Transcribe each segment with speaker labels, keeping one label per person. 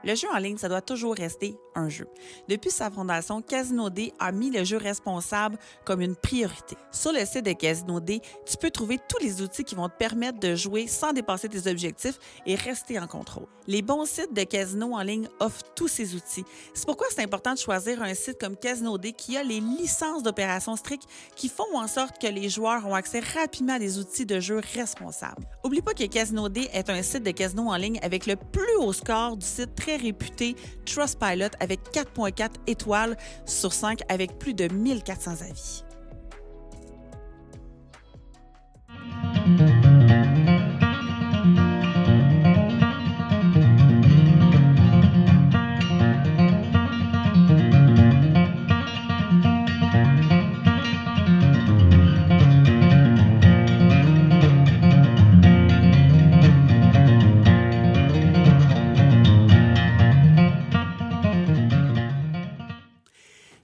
Speaker 1: Le jeu en ligne, ça doit toujours rester un jeu. Depuis sa fondation, Casino D a mis le jeu responsable comme une priorité. Sur le site de Casino D, tu peux trouver tous les outils qui vont te permettre de jouer sans dépasser tes objectifs et rester en contrôle. Les bons sites de casino en ligne offrent tous ces outils. C'est pourquoi c'est important de choisir un site comme Casino D qui a les licences d'opération strictes qui font en sorte que les joueurs ont accès rapidement à des outils de jeu responsables. Oublie pas que Casino D est un site de casino en ligne avec le plus haut score du site très réputé Trustpilot avec 4.4 étoiles sur 5 avec plus de 1400 avis.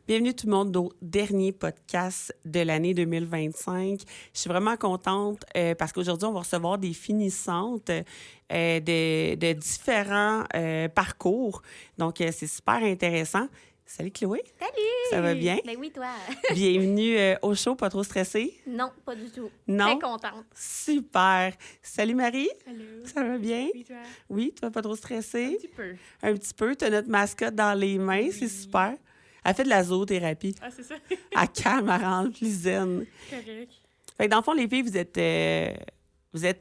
Speaker 1: Bienvenue tout le monde au dernier podcast de l'année 2025. Je suis vraiment contente parce qu'aujourd'hui, on va recevoir des finissantes de différents parcours. Donc, c'est super intéressant. Salut Chloé!
Speaker 2: Salut!
Speaker 1: Ça va bien?
Speaker 2: Ben oui, toi!
Speaker 1: Bienvenue au show, pas trop stressée?
Speaker 2: Non, pas du tout.
Speaker 1: Non?
Speaker 2: Très contente.
Speaker 1: Super! Salut Marie!
Speaker 3: Allô.
Speaker 1: Ça va bien?
Speaker 3: Oui, toi?
Speaker 1: Oui, toi, pas trop stressée?
Speaker 3: Un petit peu.
Speaker 1: Un petit peu. Tu as notre mascotte dans les mains,
Speaker 3: Oui.
Speaker 1: c'est super. Elle fait de la zoothérapie.
Speaker 3: Ah, c'est ça?
Speaker 1: Elle calme, elle rend plus zen.
Speaker 3: Correct.
Speaker 1: Fait que dans le fond, les filles, vous êtes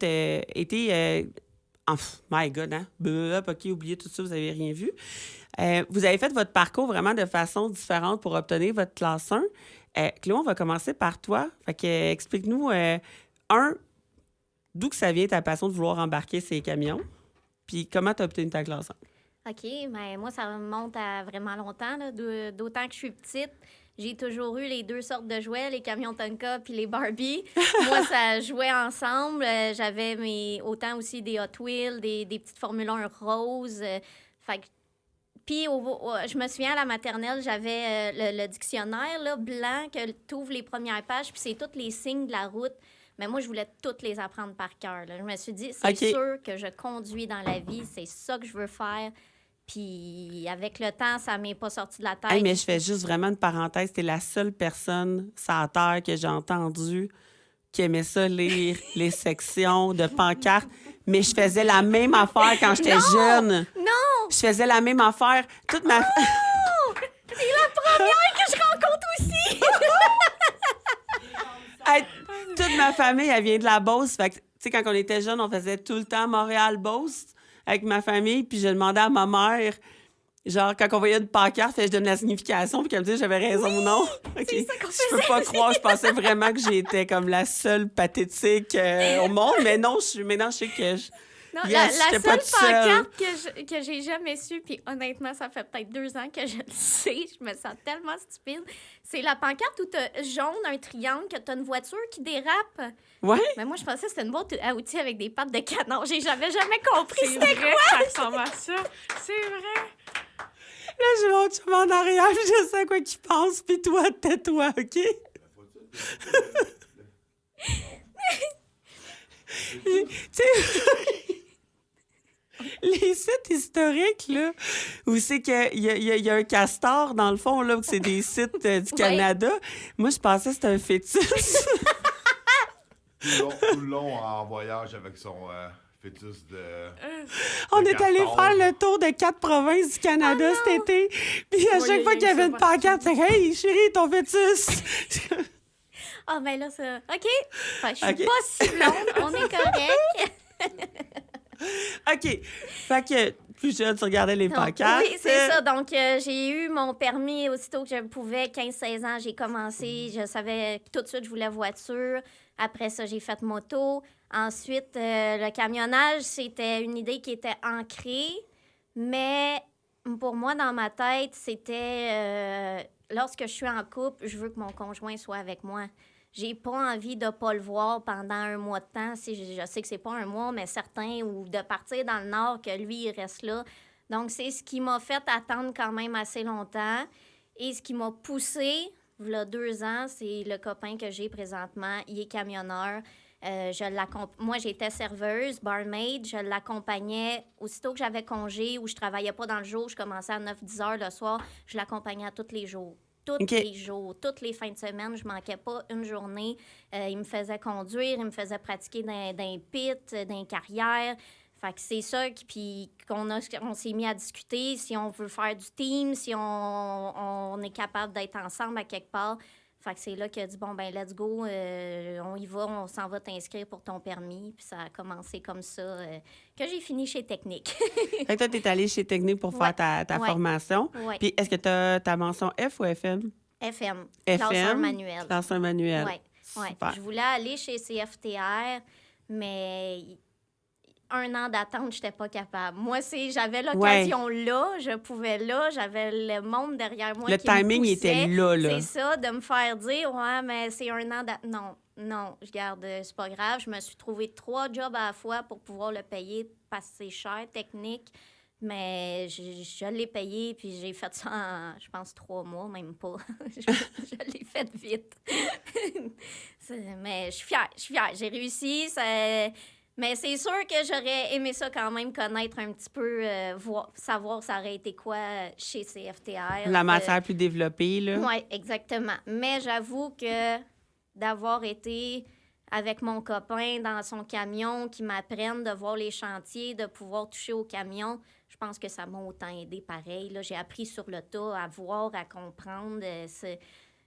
Speaker 1: été... my God, hein? OK, oubliez tout ça, vous n'avez rien vu. Vous avez fait votre parcours vraiment de façon différente pour obtenir votre classe 1. Chloé, on va commencer par toi. Fait que explique-nous, d'où que ça vient ta passion de vouloir embarquer ces camions, puis comment tu as obtenu ta classe 1?
Speaker 2: OK, mais moi, ça remonte à vraiment longtemps, là, d'autant que je suis petite. J'ai toujours eu les deux sortes de jouets, les camions Tonka puis les Barbie. Moi, ça jouait ensemble. J'avais autant aussi des Hot Wheels, des petites Formule 1 roses. Fait que puis, je me souviens, à la maternelle, j'avais le dictionnaire là, blanc que tu ouvres les premières pages, puis c'est tous les signes de la route. Mais moi, je voulais toutes les apprendre par cœur. Là. Je me suis dit, c'est sûr que je conduis dans la vie, c'est ça que je veux faire. Puis, avec le temps, ça m'est pas sorti de la tête.
Speaker 1: Hey, mais je fais juste vraiment une parenthèse. T'es la seule personne sur la Terre que j'ai entendue qui aimait ça lire les sections de pancartes. Mais je faisais la même affaire quand j'étais jeune.
Speaker 2: Non!
Speaker 1: Je faisais la même affaire. Toute ma...
Speaker 2: Oh! C'est la première que je rencontre aussi!
Speaker 1: Hey, toute ma famille, elle vient de la Beauce. Fait que, tu sais, quand on était jeunes, on faisait tout le temps Montréal-Beauce avec ma famille. Puis je demandais à ma mère, genre, quand on voyait une pancarte, je donnais la signification, puis qu'elle me disait j'avais raison ou non.
Speaker 2: C'est ça qu'on
Speaker 1: Je peux pas croire, je pensais vraiment que j'étais comme la seule pathétique au monde. Mais non, maintenant, je sais que...
Speaker 2: Non,
Speaker 1: Yes,
Speaker 2: la
Speaker 1: j'étais pas
Speaker 2: seule
Speaker 1: toute seule.
Speaker 2: pancarte que j'ai jamais su, puis honnêtement, ça fait peut-être 2 ans que je le sais, je me sens tellement stupide, c'est la pancarte où t'as jaune, un triangle, que t'as une voiture qui dérape.
Speaker 1: Ouais?
Speaker 2: Mais moi, je pensais que c'était une boîte à outils avec des pattes de canard. J'avais jamais compris
Speaker 3: C'est
Speaker 2: c'était
Speaker 3: vrai
Speaker 2: quoi.
Speaker 3: que ça ressemble à ça. C'est vrai.
Speaker 1: Là, j'ai mon chum en arrière, puis je sais à quoi qu'il pense, puis toi, tais-toi, OK? Tu sais, les sites historiques, là, où c'est qu'il y a un castor, dans le fond, là, où c'est des sites du Canada, moi, je pensais que c'était un fœtus.
Speaker 4: Tout le long en voyage avec son fœtus de...
Speaker 1: On
Speaker 4: de
Speaker 1: est allé
Speaker 4: castor.
Speaker 1: faire le tour de 4 provinces du Canada cet été, puis à
Speaker 3: Ouais,
Speaker 1: chaque fois qu'il y avait une pancarte, c'est « Hey, chérie, ton fœtus! »
Speaker 2: Ah, ben là, ça... OK. Enfin, je suis
Speaker 1: OK.
Speaker 2: pas si blonde, on est correct.
Speaker 1: OK. Fait que, plus jeune, tu regardais les
Speaker 2: Donc,
Speaker 1: pancartes.
Speaker 2: oui, c'est ça. Donc, j'ai eu mon permis aussitôt que je pouvais. 15-16 ans, j'ai commencé. Je savais tout de suite je voulais voiture. Après ça, j'ai fait moto. Ensuite, le camionnage, c'était une idée qui était ancrée. Mais pour moi, dans ma tête, c'était... lorsque je suis en couple, je veux que mon conjoint soit avec moi. J'ai pas envie de pas le voir pendant un mois de temps. Si je sais que c'est pas un mois, mais certain, ou de partir dans le Nord, que lui, il reste là. Donc, c'est ce qui m'a fait attendre quand même assez longtemps. Et ce qui m'a poussée, il y a 2 ans, c'est le copain que j'ai présentement. Il est camionneur. Moi, j'étais serveuse, barmaid. Je l'accompagnais aussitôt que j'avais congé ou je travaillais pas dans le jour. Je commençais à 9-10 heures le soir. Je l'accompagnais à tous les jours. Tous les jours, toutes les fins de semaine. Je manquais pas une journée. Il me faisait conduire, il me faisait pratiquer dans les pits, dans les carrières. Fait que c'est ça, puis on s'est mis à discuter si on veut faire du team, si on est capable d'être ensemble à quelque part. Fait que c'est là qu'il a dit, bon, ben let's go, on y va, on s'en va t'inscrire pour ton permis. Puis ça a commencé comme ça, que j'ai fini chez Technique.
Speaker 1: Fait que toi, t'es allée chez Technique pour faire ta formation.
Speaker 2: Ouais.
Speaker 1: Puis est-ce que t'as ta mention F ou FM?
Speaker 2: FM,
Speaker 1: FM,
Speaker 2: classeur manuel.
Speaker 1: Classeur manuel.
Speaker 2: Oui, ouais.
Speaker 1: Super.
Speaker 2: Je voulais aller chez CFTR, mais 1 an d'attente, je n'étais pas capable. Moi, j'avais l'occasion là, je pouvais là, j'avais le monde derrière moi
Speaker 1: le
Speaker 2: qui me
Speaker 1: timing
Speaker 2: poussait.
Speaker 1: était là.
Speaker 2: C'est ça, de me faire dire, ouais, mais c'est 1 an d'attente. Non, je garde, c'est pas grave. Je me suis trouvé 3 jobs à la fois pour pouvoir le payer parce que c'est cher, Technique. Mais je l'ai payé, puis j'ai fait ça en, je pense, 3 mois, même pas. je l'ai fait vite. Mais je suis fière. J'ai réussi. Mais c'est sûr que j'aurais aimé ça quand même, connaître un petit peu, savoir ça aurait été quoi chez CFTR.
Speaker 1: La matière plus développée, là.
Speaker 2: Oui, exactement. Mais j'avoue que d'avoir été avec mon copain dans son camion, qui m'apprenne de voir les chantiers, de pouvoir toucher au camion, je pense que ça m'a autant aidé pareil. Là, j'ai appris sur le tas à voir, à comprendre.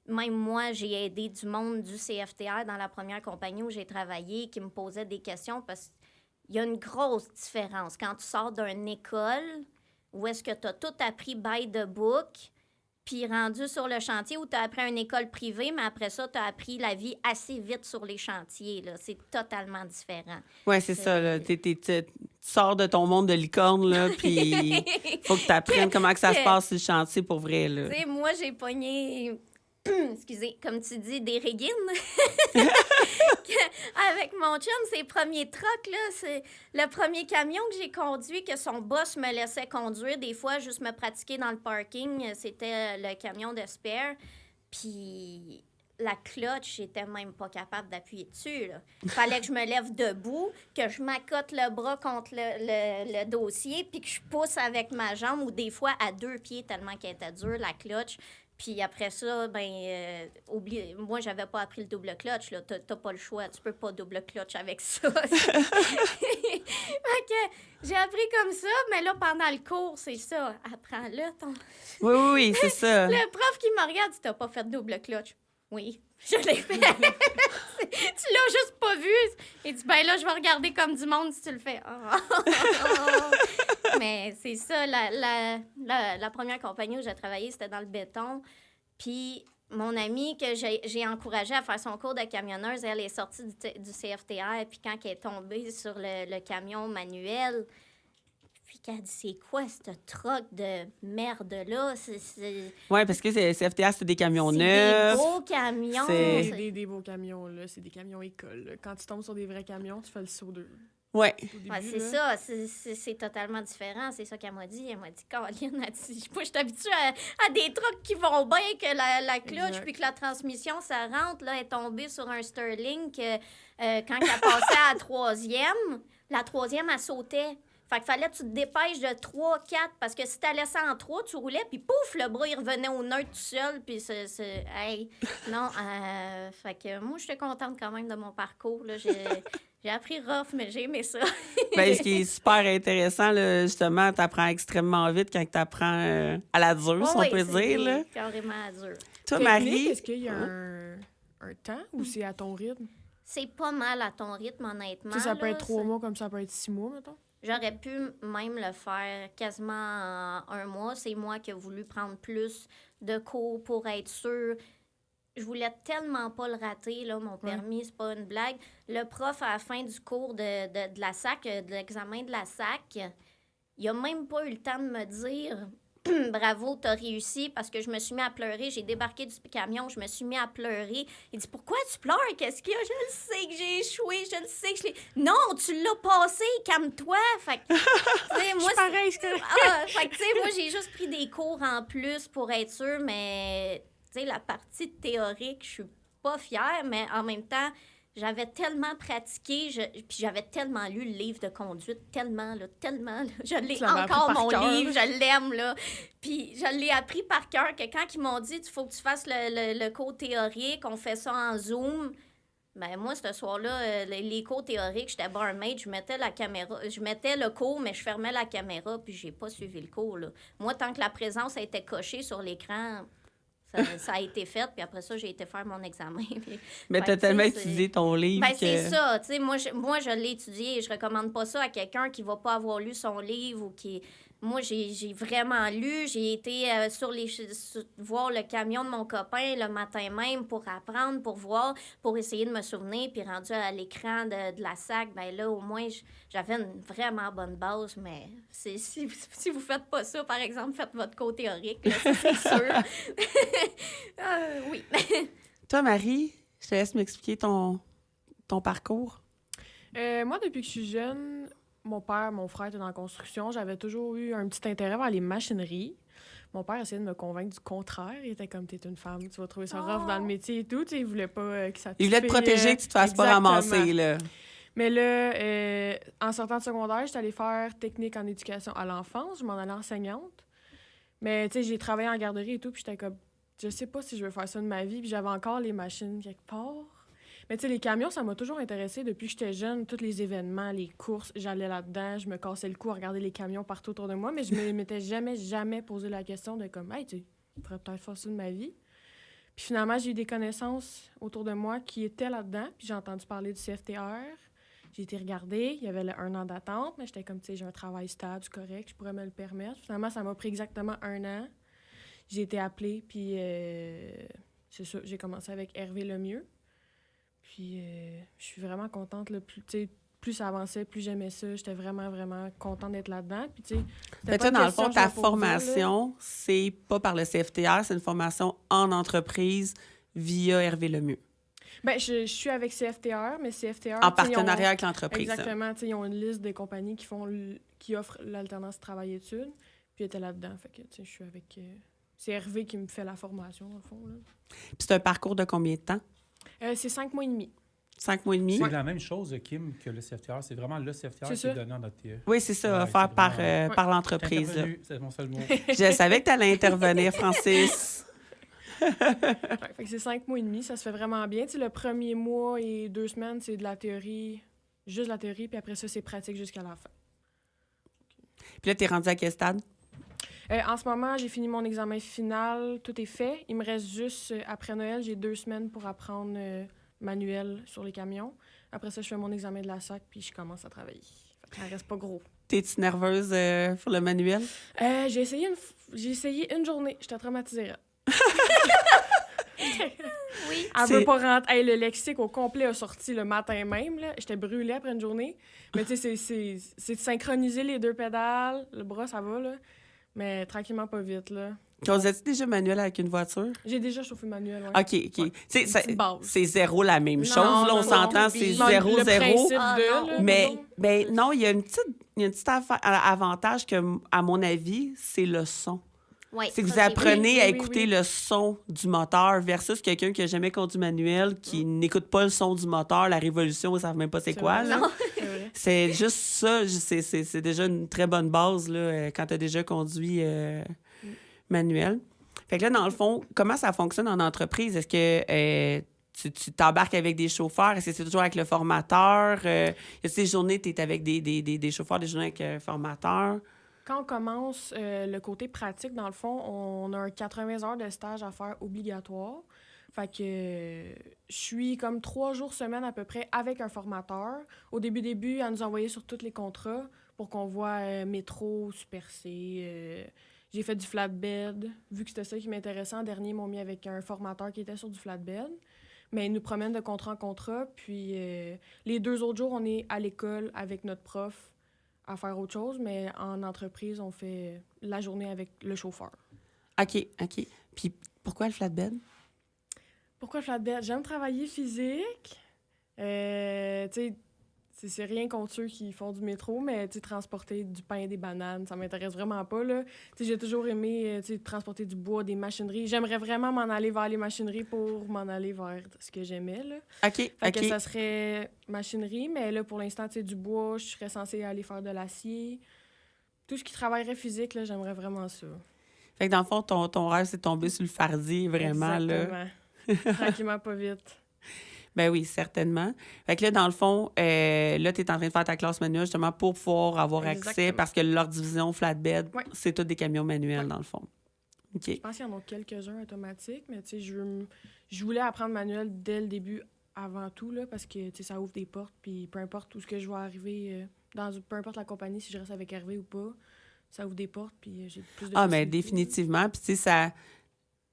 Speaker 2: Même moi, j'ai aidé du monde du CFTR dans la première compagnie où j'ai travaillé qui me posait des questions parce qu'il y a une grosse différence. Quand tu sors d'une école où est-ce que tu as tout appris by the book, puis rendu sur le chantier où tu as appris à une école privée, mais après ça, tu as appris la vie assez vite sur les chantiers. Là. C'est totalement différent.
Speaker 1: Oui, c'est ça. Là. Tu sors de ton monde de licorne, là, puis il faut que tu apprennes comment que ça se passe sur le chantier pour vrai. Là.
Speaker 2: Tu sais, moi, j'ai pogné... excusez, comme tu dis, des régines. Avec mon chum, ses premiers trucks, là, c'est le premier camion que j'ai conduit, que son boss me laissait conduire. Des fois, juste me pratiquer dans le parking, c'était le camion de spare. Puis la clutch, j'étais même pas capable d'appuyer dessus. Il fallait que je me lève debout, que je m'accote le bras contre le dossier, puis que je pousse avec ma jambe, ou des fois à 2 pieds, tellement qu'elle était dure, la clutch. Puis après ça, moi, j'avais pas appris le double clutch. Là. T'as pas le choix. Tu peux pas double clutch avec ça. Fait que j'ai appris comme ça, mais là, pendant le cours, c'est ça. Apprends-le, ton...
Speaker 1: Oui, c'est ça.
Speaker 2: Le prof qui me regarde dit, t'as pas fait double clutch. Oui, je l'ai fait. Tu l'as juste pas vu. Il dit, ben là, je vais regarder comme du monde si tu le fais. Mais c'est ça, la première compagnie où j'ai travaillé, c'était dans le béton. Puis mon amie que j'ai encouragée à faire son cours de camionneuse, elle est sortie du CFTR. Puis quand elle est tombée sur le camion manuel, puis qu'elle dit, c'est quoi ce truck de merde-là?
Speaker 1: Oui, parce que CFTR, c'est des camions
Speaker 2: c'est
Speaker 1: neufs.
Speaker 2: des beaux camions.
Speaker 3: C'est des beaux camions, là. C'est des camions écoles. Là. Quand tu tombes sur des vrais camions, tu fais le saut d'eux.
Speaker 1: Oui.
Speaker 2: C'est ça, c'est totalement différent. C'est ça qu'elle m'a dit. Elle m'a dit, Caroline, moi, je suis habituée à des trucks qui vont bien, que la clutch puis que la transmission, ça rentre. Là, elle est tombée sur un Sterling que quand elle passait à la troisième, elle sautait. Fait qu'il fallait que tu te dépêches de 3, 4, parce que si t'allais ça en 3, tu roulais, puis pouf, le bras, il revenait au neutre tout seul, puis hey, non, fait que moi, j'étais contente quand même de mon parcours, là, j'ai appris rough, mais j'ai aimé ça.
Speaker 1: Ben, ce qui est super intéressant, là, justement, t'apprends extrêmement vite quand t'apprends à la dure, si on peut dire, là.
Speaker 2: Carrément à dur.
Speaker 1: Toi,
Speaker 3: Technique,
Speaker 1: Marie...
Speaker 3: est-ce qu'il y a un temps ou c'est à ton rythme?
Speaker 2: C'est pas mal à ton rythme, honnêtement.
Speaker 3: Ça peut
Speaker 2: là,
Speaker 3: être 3 mois comme ça peut être 6 mois, mettons?
Speaker 2: J'aurais pu même le faire quasiment en 1 mois. C'est moi qui ai voulu prendre plus de cours pour être sûre. Je voulais tellement pas le rater, là, mon permis, c'est pas une blague. Le prof, à la fin du cours de la SAC, de l'examen de la SAC, il a même pas eu le temps de me dire « Bravo, t'as réussi » parce que je me suis mis à pleurer. J'ai débarqué du camion, je me suis mis à pleurer. Il dit « Pourquoi tu pleures? Qu'est-ce qu'il y a? Je le sais que j'ai échoué, je le sais que je l'ai... » Non, tu l'as passé, calme-toi. Fait que, tu sais, moi,
Speaker 3: pareil, c'est
Speaker 2: fait que, tu sais, moi, j'ai juste pris des cours en plus pour être sûre, mais, tu sais, la partie théorique, je suis pas fière, mais en même temps, j'avais tellement pratiqué, puis j'avais tellement lu le livre de conduite, tellement, là. Je l'ai
Speaker 3: Tu l'avais
Speaker 2: encore,
Speaker 3: appris par
Speaker 2: mon
Speaker 3: cœur,
Speaker 2: livre,
Speaker 3: là.
Speaker 2: je l'aime, là. Puis je l'ai appris par cœur, que quand ils m'ont dit, il faut que tu fasses le cours théorique, on fait ça en Zoom. Ben moi, ce soir-là, les cours théoriques, j'étais barmaid, je mettais le cours, mais je fermais la caméra, puis j'ai pas suivi le cours, là. Moi, tant que la présence a été cochée sur l'écran, ça a été fait, puis après ça, j'ai été faire mon examen.
Speaker 1: Mais
Speaker 2: Fait
Speaker 1: t'as
Speaker 2: que,
Speaker 1: tellement
Speaker 2: tu sais,
Speaker 1: étudié ton livre
Speaker 2: Ben,
Speaker 1: que...
Speaker 2: c'est ça, tu sais, moi, je l'ai étudié et je recommande pas ça à quelqu'un qui va pas avoir lu son livre ou qui... Moi, j'ai vraiment lu, j'ai été voir le camion de mon copain le matin même pour apprendre, pour voir, pour essayer de me souvenir, puis rendu à l'écran de la SAC, ben là, au moins, j'avais une vraiment bonne base, mais si vous faites pas ça, par exemple, faites votre cours théorique, là, ça, c'est sûr. Oui.
Speaker 1: Toi, Marie, je te laisse m'expliquer ton parcours.
Speaker 3: Moi, depuis que je suis jeune, mon père, mon frère étaient dans la construction. J'avais toujours eu un petit intérêt vers les machineries. Mon père essayait de me convaincre du contraire. Il était comme, t'es une femme, tu vas trouver ça rough dans le métier et tout. Tu sais, il voulait pas que ça te
Speaker 1: Il voulait te protéger, que tu te fasses pas
Speaker 3: exactement.
Speaker 1: ramasser, là.
Speaker 3: Mais là, en sortant de secondaire, j'étais allée faire technique en éducation à l'enfance. Je m'en allais enseignante. Mais tu sais, j'ai travaillé en garderie et tout, puis j'étais comme, je sais pas si je veux faire ça de ma vie. Puis j'avais encore les machines quelque part. Mais tu sais, les camions, ça m'a toujours intéressée depuis que j'étais jeune. Tous les événements, les courses, j'allais là-dedans. Je me cassais le cou à regarder les camions partout autour de moi. Mais je me m'étais jamais posé la question de comme, hey, tu sais, je pourrais peut-être faire ça de ma vie. Puis finalement, j'ai eu des connaissances autour de moi qui étaient là-dedans. Puis j'ai entendu parler du CFTR. J'ai été regarder. Il y avait 1 an d'attente. Mais j'étais comme, tu sais, j'ai un travail stable, c'est correct, je pourrais me le permettre. Finalement, ça m'a pris exactement 1 an. J'ai été appelée, puis c'est ça, j'ai commencé avec Hervé Lemieux. Puis je suis vraiment contente. Là, plus ça avançait, plus j'aimais ça. J'étais vraiment, vraiment contente d'être là-dedans. Puis, tu sais,
Speaker 1: Mais toi, dans le fond, ta formation, c'est pas par le CFTR, c'est une formation en entreprise via Hervé Lemieux.
Speaker 3: Bien, je suis avec CFTR, mais CFTR...
Speaker 1: En partenariat avec l'entreprise.
Speaker 3: Exactement. Ils ont une liste des compagnies qui offrent l'alternance travail-études. Puis, elle était là-dedans. Fait que, tu sais, je suis avec... c'est Hervé qui me fait la formation, dans le fond. Là.
Speaker 1: Puis c'est un parcours de combien de temps?
Speaker 3: C'est 5 mois et demi.
Speaker 1: 5 mois et demi?
Speaker 5: C'est la même chose, Kim, que le CFTR. C'est vraiment le CFTR qui est donné en notre TE.
Speaker 1: Oui, c'est ça,
Speaker 5: Ouais,
Speaker 1: offert par,
Speaker 5: vraiment...
Speaker 1: par l'entreprise.
Speaker 5: C'est mon seul mot.
Speaker 1: Je savais que tu allais intervenir, Francis.
Speaker 3: Fait que c'est 5 mois et demi, ça se fait vraiment bien. Tu sais, le premier mois et 2 semaines, c'est de la théorie, juste la théorie, puis après ça, c'est pratique jusqu'à la fin.
Speaker 1: Puis là, tu es rendu à quel stade?
Speaker 3: En ce moment, j'ai fini mon examen final, tout est fait. Il me reste juste, après Noël, j'ai 2 semaines pour apprendre manuel sur les camions. Après ça, je fais mon examen de la SAC, puis je commence à travailler. Fait que ça reste pas gros.
Speaker 1: T'es-tu nerveuse pour le manuel?
Speaker 3: J'ai essayé une journée, j'étais traumatisée.
Speaker 2: Oui.
Speaker 3: Elle veut pas rentrer. Hey, le lexique au complet a sorti le matin même. Là. J'étais brûlée après une journée. Mais tu sais, c'est de synchroniser les 2 pédales. Le bras, ça va, là. Mais tranquillement, pas vite, là.
Speaker 1: Conduisais-tu déjà manuel avec une voiture?
Speaker 3: J'ai déjà chauffé manuel, ouais.
Speaker 1: OK.
Speaker 3: Ouais.
Speaker 1: Tu sais,
Speaker 3: Une base.
Speaker 1: c'est zéro la même chose.
Speaker 3: Non,
Speaker 1: Là, on
Speaker 3: non,
Speaker 1: s'entend,
Speaker 3: non.
Speaker 1: c'est
Speaker 3: Non,
Speaker 1: 0-0.
Speaker 3: le principe
Speaker 2: Ah,
Speaker 3: de,
Speaker 2: non.
Speaker 3: là,
Speaker 1: Mais non, il y a une petite avantage que, à mon avis, c'est le son.
Speaker 2: Ouais,
Speaker 1: C'est que
Speaker 2: ça,
Speaker 1: vous apprenez
Speaker 3: oui,
Speaker 1: à
Speaker 3: oui,
Speaker 1: écouter
Speaker 3: oui.
Speaker 1: le son du moteur versus quelqu'un qui n'a jamais conduit manuel, qui n'écoute pas le son du moteur, la révolution, ils ne savent même pas c'est quoi.
Speaker 3: vrai.
Speaker 1: Là.
Speaker 2: Non.
Speaker 3: C'est vrai.
Speaker 1: C'est juste ça, c'est déjà une très bonne base là, quand tu as déjà conduit manuel. Fait que là, dans le fond, comment ça fonctionne en entreprise? Est-ce que tu t'embarques avec des chauffeurs? Est-ce que c'est toujours avec le formateur? Y a des journées, tu es avec des chauffeurs, des journées avec formateur?
Speaker 3: Quand on commence le côté pratique, dans le fond, on a un 80 heures de stage à faire obligatoire. Fait que je suis comme 3 jours semaine à peu près avec un formateur. Au début, à nous envoyer sur tous les contrats pour qu'on voit métro, Super C. J'ai fait du flatbed. Vu que c'était ça qui m'intéressait, en dernier, ils m'ont mis avec un formateur qui était sur du flatbed. Mais ils nous promènent de contrat en contrat. Puis les 2 autres jours, on est à l'école avec notre prof à faire autre chose. Mais en entreprise, on fait la journée avec le chauffeur.
Speaker 1: OK. Puis pourquoi le flatbed?
Speaker 3: Pourquoi le flatbed? J'aime travailler physique. Tu sais, C'est rien contre ceux qui font du métro, mais transporter du pain et des bananes, ça m'intéresse vraiment pas. Là. J'ai toujours aimé transporter du bois, des machineries. J'aimerais vraiment m'en aller vers les machineries pour m'en aller vers ce que j'aimais. Là.
Speaker 1: OK,
Speaker 3: Fait que ça serait machinerie, mais là, pour l'instant, du bois, je serais censée aller faire de l'acier. Tout ce qui travaillerait physique, là, j'aimerais vraiment ça.
Speaker 1: Fait que dans le fond, ton rêve, c'est de tomber sur le fardier, vraiment.
Speaker 3: Exactement. Là. Tranquillement, pas vite.
Speaker 1: Ben oui, certainement. Fait que là, dans le fond, là, tu es en train de faire ta classe manuelle justement pour pouvoir avoir accès,
Speaker 3: Exactement.
Speaker 1: parce que leur division flatbed,
Speaker 3: Ouais.
Speaker 1: c'est tous des camions manuels, dans le fond. OK.
Speaker 3: Je pense qu'il y en a quelques-uns automatiques, mais je voulais apprendre manuel dès le début, avant tout, là, parce que ça ouvre des portes, puis peu importe où ce que je vais arriver, peu importe la compagnie, si je reste avec Hervé ou pas, ça ouvre des portes, puis j'ai plus de
Speaker 1: Ah, mais
Speaker 3: possibilités.
Speaker 1: définitivement. Puis, tu sais, ça...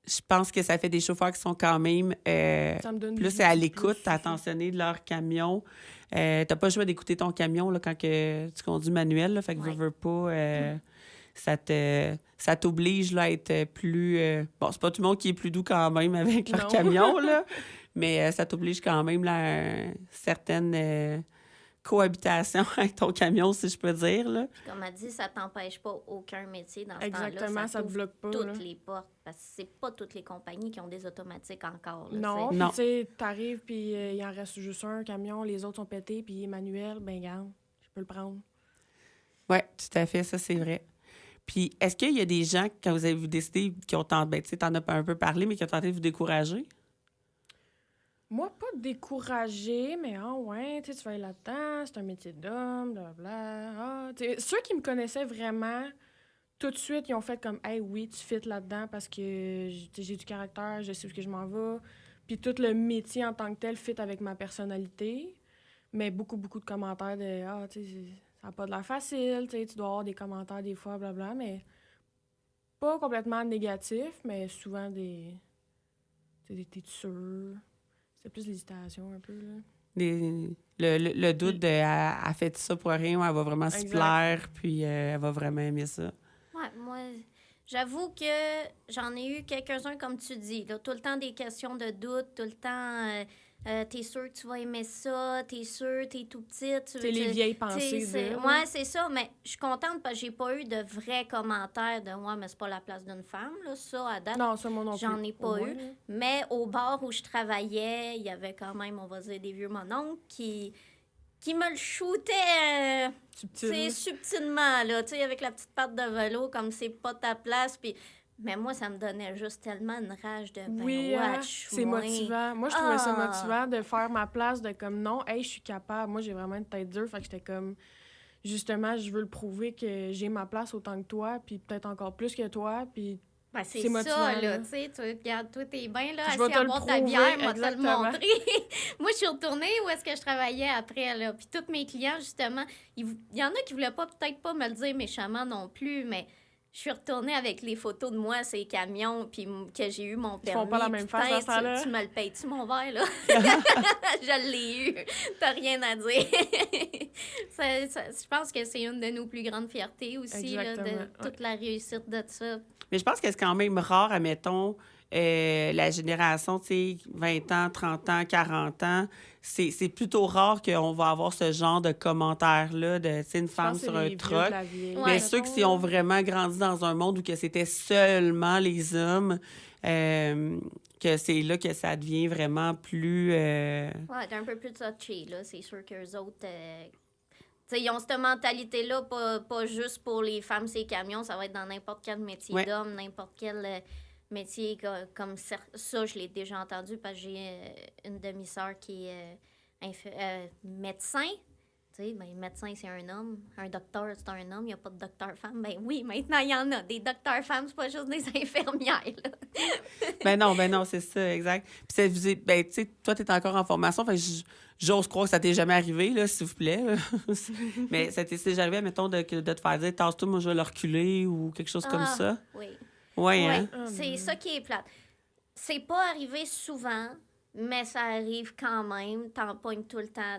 Speaker 1: Je pense que ça fait des chauffeurs qui sont quand même
Speaker 3: Ça me donne
Speaker 1: plus
Speaker 3: des
Speaker 1: à
Speaker 3: outils
Speaker 1: l'écoute,
Speaker 3: plus.
Speaker 1: attentionnés de leur camion. T'as pas le choix d'écouter ton camion là, quand que tu conduis manuel. Là, fait que
Speaker 2: Ouais.
Speaker 1: veux pas... ça t'oblige là, à être plus... Bon, c'est pas tout le monde qui est plus doux quand même avec leur
Speaker 3: Non.
Speaker 1: camion, là, mais ça t'oblige quand même là, à une certaine cohabitation avec ton camion, si je peux dire. Là.
Speaker 2: Puis comme elle dit, ça t'empêche pas aucun métier dans ce
Speaker 3: Exactement,
Speaker 2: temps-là.
Speaker 3: ça te
Speaker 2: t'ouvre
Speaker 3: bloque pas.
Speaker 2: toutes
Speaker 3: Là.
Speaker 2: les portes. Parce que c'est pas toutes les compagnies qui ont des automatiques encore. Là,
Speaker 3: Non,
Speaker 2: c'est-
Speaker 3: puis
Speaker 1: Non.
Speaker 3: tu sais, t'arrives, puis il en reste juste un camion, les autres sont pétés, puis manuel, ben garde, je peux le prendre.
Speaker 1: Oui, tout à fait, ça, c'est vrai. Puis, est-ce qu'il y a des gens, quand vous avez décidé, qui ont tenté, ben, tu sais, t'en as un peu parlé, mais qui ont tenté de vous décourager?
Speaker 3: Moi, pas découragée, mais ouais, tu vas aller là-dedans, c'est un métier d'homme, blablabla. Ah, ceux qui me connaissaient vraiment, tout de suite, ils ont fait comme, hey, oui, tu fites là-dedans parce que j'ai du caractère, je sais où que je m'en vais. Puis tout le métier en tant que tel fit avec ma personnalité. Mais beaucoup de commentaires de, ah, tu sais, ça n'a pas de l'air facile, tu dois avoir des commentaires des fois, blabla, mais pas complètement négatifs, mais souvent des. T'es-tu sûr? C'est plus l'hésitation un peu, là.
Speaker 1: Le doute de elle fait ça pour rien, ou elle va vraiment se
Speaker 3: Exact.
Speaker 1: plaire, puis elle va vraiment aimer ça.
Speaker 2: Ouais, moi, j'avoue que j'en ai eu quelques-uns, comme tu dis. Là, tout le temps des questions de doute, tout le temps, t'es sûr que tu vas aimer ça, t'es sûr, t'es tout petite.
Speaker 3: C'est les vieilles pensées de.
Speaker 2: Ouais, c'est ça, mais je suis contente parce que j'ai pas eu de vrais commentaires de « Ouais, mais c'est pas la place d'une femme, là, ça, à date. »
Speaker 3: Non, ça, moi non plus.
Speaker 2: J'en ai pas
Speaker 3: Au moins,
Speaker 2: eu.
Speaker 3: là.
Speaker 2: Mais au bar où je travaillais, il y avait quand même, on va dire, des vieux mononcles qui me le shootaient,
Speaker 3: Subtil.
Speaker 2: tu sais, subtilement, là, tu sais, avec la petite patte de vélo, comme c'est pas ta place, puis... Mais moi, ça me donnait juste tellement une rage de ben,
Speaker 3: Oui, hein,
Speaker 2: watch,
Speaker 3: c'est
Speaker 2: moi.
Speaker 3: motivant. Moi, je trouvais ça
Speaker 2: Ah.
Speaker 3: motivant de faire ma place, de comme non, hey, je suis capable. Moi, j'ai vraiment une tête dure. Fait que j'étais comme, justement, je veux le prouver que j'ai ma place autant que toi, puis peut-être encore plus que toi. Puis
Speaker 2: Ben, c'est
Speaker 3: c'est motivant,
Speaker 2: ça, là,
Speaker 3: là.
Speaker 2: tu sais, tu regardes, toi, t'es bien, là,
Speaker 3: Je vais
Speaker 2: assis
Speaker 3: te
Speaker 2: à
Speaker 3: le
Speaker 2: boire ta
Speaker 3: prouver,
Speaker 2: bière, moi, te le
Speaker 3: exactement.
Speaker 2: montrer. Moi, je suis retournée où est-ce que je travaillais après, là, puis tous mes clients, justement, il y en a qui voulaient peut-être pas me le dire méchamment non plus, mais je suis retournée avec les photos de moi, ces camions, puis que j'ai eu mon
Speaker 3: Ils
Speaker 2: permis.
Speaker 3: font pas la même
Speaker 2: puis
Speaker 3: face dans ce
Speaker 2: putain,
Speaker 3: temps-là.
Speaker 2: tu me le payes-tu, mon verre, là? Je l'ai eu. T'as rien à dire. Je pense que c'est une de nos plus grandes fiertés aussi, là, de
Speaker 3: Exactement,
Speaker 2: toute la réussite de ça.
Speaker 1: Mais je pense que c'est quand même rare, admettons, la génération, tu sais, 20 ans, 30 ans, 40 ans, c'est plutôt rare qu'on va avoir ce genre de commentaires-là de, tu sais, une
Speaker 3: je
Speaker 1: femme
Speaker 3: pense que
Speaker 1: sur
Speaker 3: c'est
Speaker 1: un
Speaker 3: les vieux
Speaker 1: truck.
Speaker 3: de la vieille,
Speaker 2: Ouais.
Speaker 1: Mais
Speaker 3: mettons,
Speaker 1: ceux qui
Speaker 3: là.
Speaker 1: ont vraiment grandi dans un monde où que c'était seulement les hommes, que c'est là que ça devient vraiment plus...
Speaker 2: Ouais, t'es un peu plus touché, là. C'est sûr qu'eux autres... tu sais, ils ont cette mentalité-là, pas juste pour les femmes, ces camions. Ça va être dans n'importe quel métier
Speaker 1: Ouais.
Speaker 2: d'homme, n'importe quel métier comme ça. Je l'ai déjà entendu parce que j'ai une demi-sœur qui est médecin. Tu sais, ben, médecin, c'est un homme. Un docteur, c'est un homme. Il n'y a pas de docteur femme. Ben oui, maintenant, il y en a. Des docteurs femmes, c'est pas juste des infirmières, là.
Speaker 1: Ben non, c'est ça, exact. Puis ça vous est... Ben, tu sais, toi, t'es encore en formation, fait que j'ose croire que ça t'est jamais arrivé, là, s'il vous plaît. là. Mais ça t'est déjà arrivé, mettons, de te faire dire « Tasse-toi, moi, je vais le reculer » ou quelque chose comme
Speaker 2: Ah,
Speaker 1: ça?
Speaker 2: Oui.
Speaker 1: Ouais,
Speaker 2: Oui,
Speaker 1: hein?
Speaker 2: c'est ça qui est plate. C'est pas arrivé souvent, mais ça arrive quand même. T'en pognes tout le temps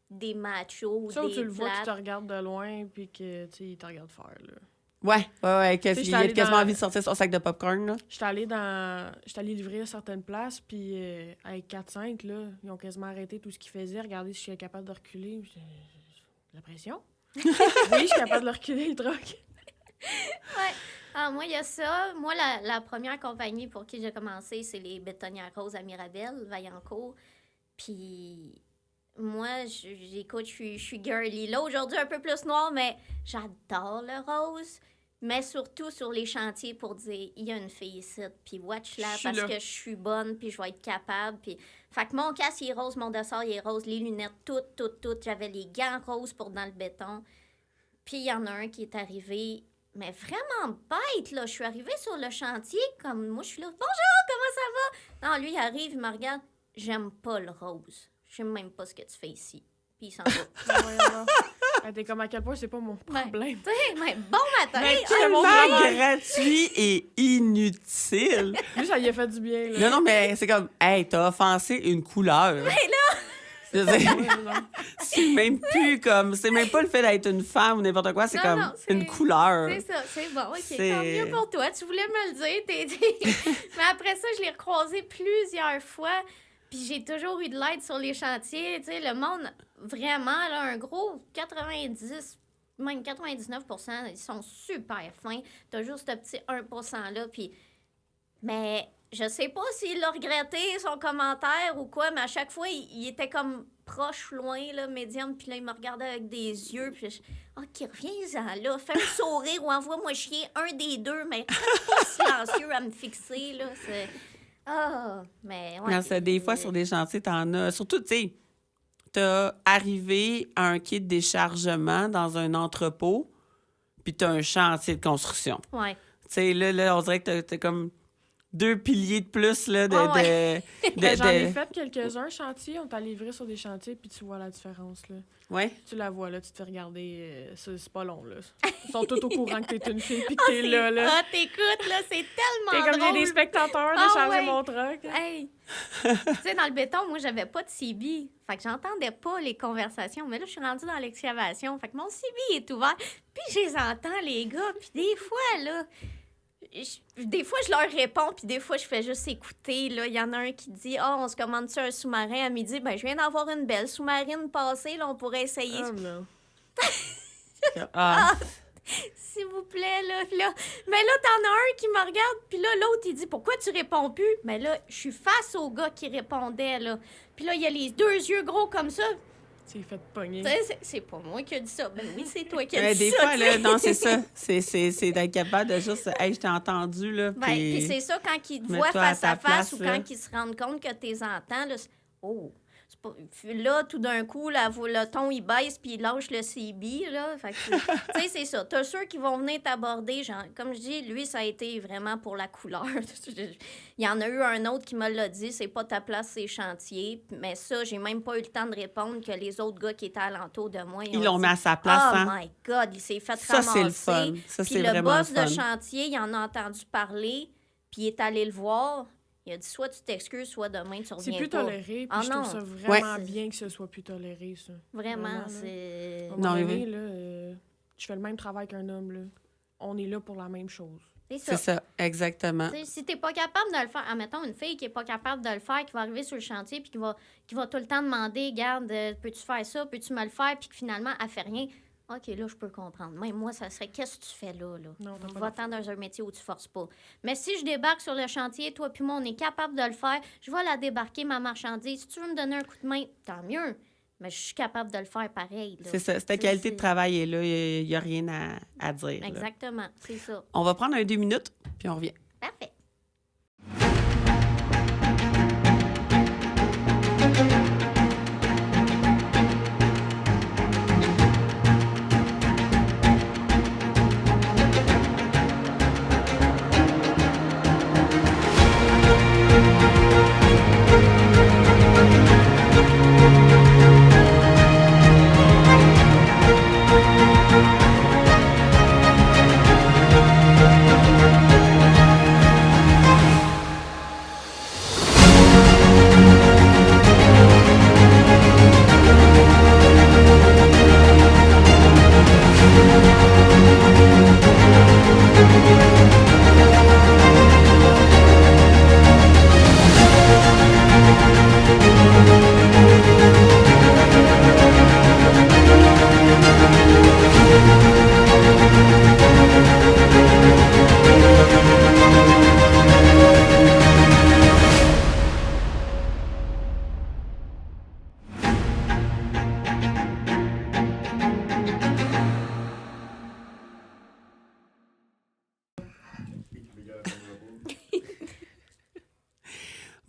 Speaker 2: des machos ou
Speaker 3: Ça, où
Speaker 2: des
Speaker 3: tu le vois qui te
Speaker 2: plates.
Speaker 3: regarde de loin, puis que, tu sais, il te regarde faire, là.
Speaker 1: Ouais,
Speaker 3: Tu sais,
Speaker 1: il
Speaker 3: j'étais
Speaker 1: a
Speaker 3: allée
Speaker 1: quasiment
Speaker 3: dans-
Speaker 1: envie de sortir son sac de popcorn, là.
Speaker 3: J'étais allée livrer à certaines places, puis avec 4-5, là, ils ont quasiment arrêté tout ce qu'ils faisaient, regarder si je suis capable de reculer. La pression? Oui, je suis capable de le reculer, le truc.
Speaker 2: Ouais. Ah, moi, il y a ça. Moi, la première compagnie pour qui j'ai commencé, c'est les Bétonnières Roses à Mirabel, Vaillancourt. Puis moi, j'écoute, je suis girly. Là, aujourd'hui, un peu plus noir, mais j'adore le rose. Mais surtout sur les chantiers pour dire, il y a une fille ici, puis watch-la parce que je suis bonne, puis je vais être capable. Puis... Fait que mon casque, il est rose, mon dessert, il est rose, les lunettes, toutes. J'avais les gants roses pour dans le béton. Puis il y en a un qui est arrivé, mais vraiment bête, là. Je suis arrivée sur le chantier, comme moi, je suis là, bonjour, comment ça va? Non, lui, il arrive, il me regarde, j'aime pas le rose. Je sais même pas ce que tu fais ici. Puis il s'en va.
Speaker 3: T'es comme à quel point c'est pas mon problème.
Speaker 2: Tu sais, mais bon matin!
Speaker 1: Mais tellement gratuit et inutile.
Speaker 3: Lui, ça lui a fait du bien. Là.
Speaker 1: Non, mais c'est comme, hey, t'as offensé une couleur.
Speaker 2: Mais là!
Speaker 1: Je veux dire, c'est même plus comme, c'est même pas le fait d'être une femme ou n'importe quoi, c'est comme une couleur.
Speaker 2: C'est ça, c'est bon, ok, tant mieux pour toi. Tu voulais me le dire, mais après ça, je l'ai recroisé plusieurs fois. Puis j'ai toujours eu de l'aide sur les chantiers. Tu sais, le monde, vraiment, là, un gros 90, même 99%, ils sont super fins. T'as juste ce petit 1%-là. Puis... Mais je sais pas s'il a regretté son commentaire ou quoi, mais à chaque fois, il était comme proche, loin, là, médium. Puis là, il me regardait avec des yeux. Puis je... OK, reviens-en là. Fais un sourire ou envoie-moi chier un des deux. Mais reste pas silencieux à me fixer, là. C'est... Ah, mais ouais.
Speaker 1: Non, c'est des fois, sur des chantiers, t'en as. Surtout, tu sais, t'as arrivé à un quai de déchargement dans un entrepôt, puis t'as un chantier de construction.
Speaker 2: Ouais.
Speaker 1: Tu sais, là, on dirait que t'as comme 2 piliers de plus, là,
Speaker 3: J'en ai fait quelques-uns chantiers. On t'a livré sur des chantiers, puis tu vois la différence, là.
Speaker 1: Ouais.
Speaker 3: Tu la vois, là. Tu te fais regarder. C'est pas long, là. Ils sont tous au courant que t'es une fille, puis que t'es là, là.
Speaker 2: Ah, t'écoutes, là, c'est tellement
Speaker 3: T'es comme
Speaker 2: drôle.
Speaker 3: j'ai des spectateurs de changer mon truc.
Speaker 2: Hey! Tu sais, dans le béton, moi, j'avais pas de CB. Fait que j'entendais pas les conversations. Mais là, je suis rendue dans l'excavation. Fait que mon CB est ouvert. Puis je les entends, les gars. Puis des fois, là... Des fois, je leur réponds, puis des fois, je fais juste écouter. Là, il y en a un qui dit « Ah, on se commande-tu un sous-marin à midi? » Ben, je viens d'avoir une belle sous-marine passée, là, on pourrait essayer.
Speaker 3: Oh non.
Speaker 2: S'il vous plaît, là. Mais là, t'en as un qui me regarde, puis là, l'autre, il dit « Pourquoi tu réponds plus? » Mais là, je suis face au gars qui répondait, là. Puis là, il a les 2 yeux gros comme ça.
Speaker 3: C'est fait pogner.
Speaker 2: C'est pas moi qui ai dit ça. Ben oui, c'est toi qui as dit
Speaker 1: des
Speaker 2: ça.
Speaker 1: fois, là, non, c'est ça. C'est d'être capable de juste, hey, je t'ai entendu, là.
Speaker 2: Ben, puis c'est ça, quand ils te voient face à face ou quand ils se rendent compte que tu les entends, là, oh, c'est pas... Là, tout d'un coup, le ton, il baisse puis il lâche le CB, là. Fait que, tu sais, c'est ça. T'as ceux qui vont venir t'aborder, genre, comme je dis, lui, ça a été vraiment pour la couleur. Il y en a eu un autre qui me l'a dit, c'est pas ta place, c'est chantier. Mais ça, j'ai même pas eu le temps de répondre que les autres gars qui étaient alentour de moi,
Speaker 1: ils l'ont mis à sa place,
Speaker 2: oh
Speaker 1: hein?
Speaker 2: my God, il s'est fait
Speaker 1: ça,
Speaker 2: ramasser.
Speaker 1: C'est le fun. Ça,
Speaker 2: puis
Speaker 1: c'est
Speaker 2: le
Speaker 1: vraiment
Speaker 2: boss
Speaker 1: le fun.
Speaker 2: de chantier, il en a entendu parler, puis il est allé le voir. Il a dit, soit tu t'excuses, soit demain, tu reviens
Speaker 3: C'est plus
Speaker 2: pas.
Speaker 3: toléré, puis je trouve ça vraiment bien que ce soit plus toléré, ça.
Speaker 2: Vraiment, c'est...
Speaker 3: À un moment donné, là, je fais le même travail qu'un homme, là. On est là pour la même chose.
Speaker 2: C'est
Speaker 1: ça, exactement.
Speaker 2: T'sais, si t'es pas capable de le faire, admettons une fille qui est pas capable de le faire, qui va arriver sur le chantier, puis qui va tout le temps demander, garde, peux-tu faire ça, peux-tu me le faire, puis que finalement, elle fait rien. OK, là, je peux comprendre. Même moi, ça serait, qu'est-ce que tu fais là?
Speaker 3: Non,
Speaker 2: Va-t'en dans un métier où tu forces pas. Mais si je débarque sur le chantier, toi puis moi, on est capable de le faire, je vais la débarquer, ma marchandise. Si tu veux me donner un coup de main, tant mieux. Mais je suis capable de le faire pareil. Là.
Speaker 1: C'est ça. Ta qualité de travail est là. Il n'y a rien à dire.
Speaker 2: Exactement, c'est ça.
Speaker 1: On va prendre 2 minutes, puis on revient.
Speaker 2: Parfait.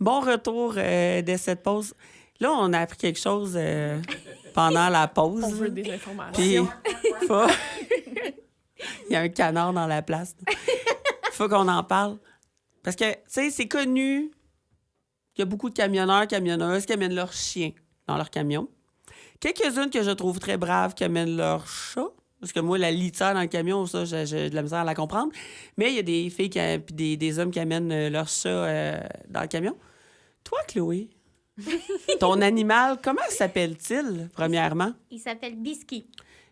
Speaker 1: Bon retour de cette pause. Là, on a appris quelque chose pendant la pause.
Speaker 3: On veut des informations.
Speaker 1: Puis, il y a un canard dans la place. Faut qu'on en parle. Parce que, tu sais, c'est connu qu'il y a beaucoup de camionneurs, camionneuses qui amènent leurs chiens dans leur camion. Quelques-unes que je trouve très braves qui amènent leur chat. Parce que moi, la litière dans le camion, ça, j'ai de la misère à la comprendre. Mais il y a des filles puis des hommes qui amènent leur chat dans le camion. Toi, Chloé, ton animal, comment s'appelle-t-il, premièrement?
Speaker 2: Il s'appelle Biscuit.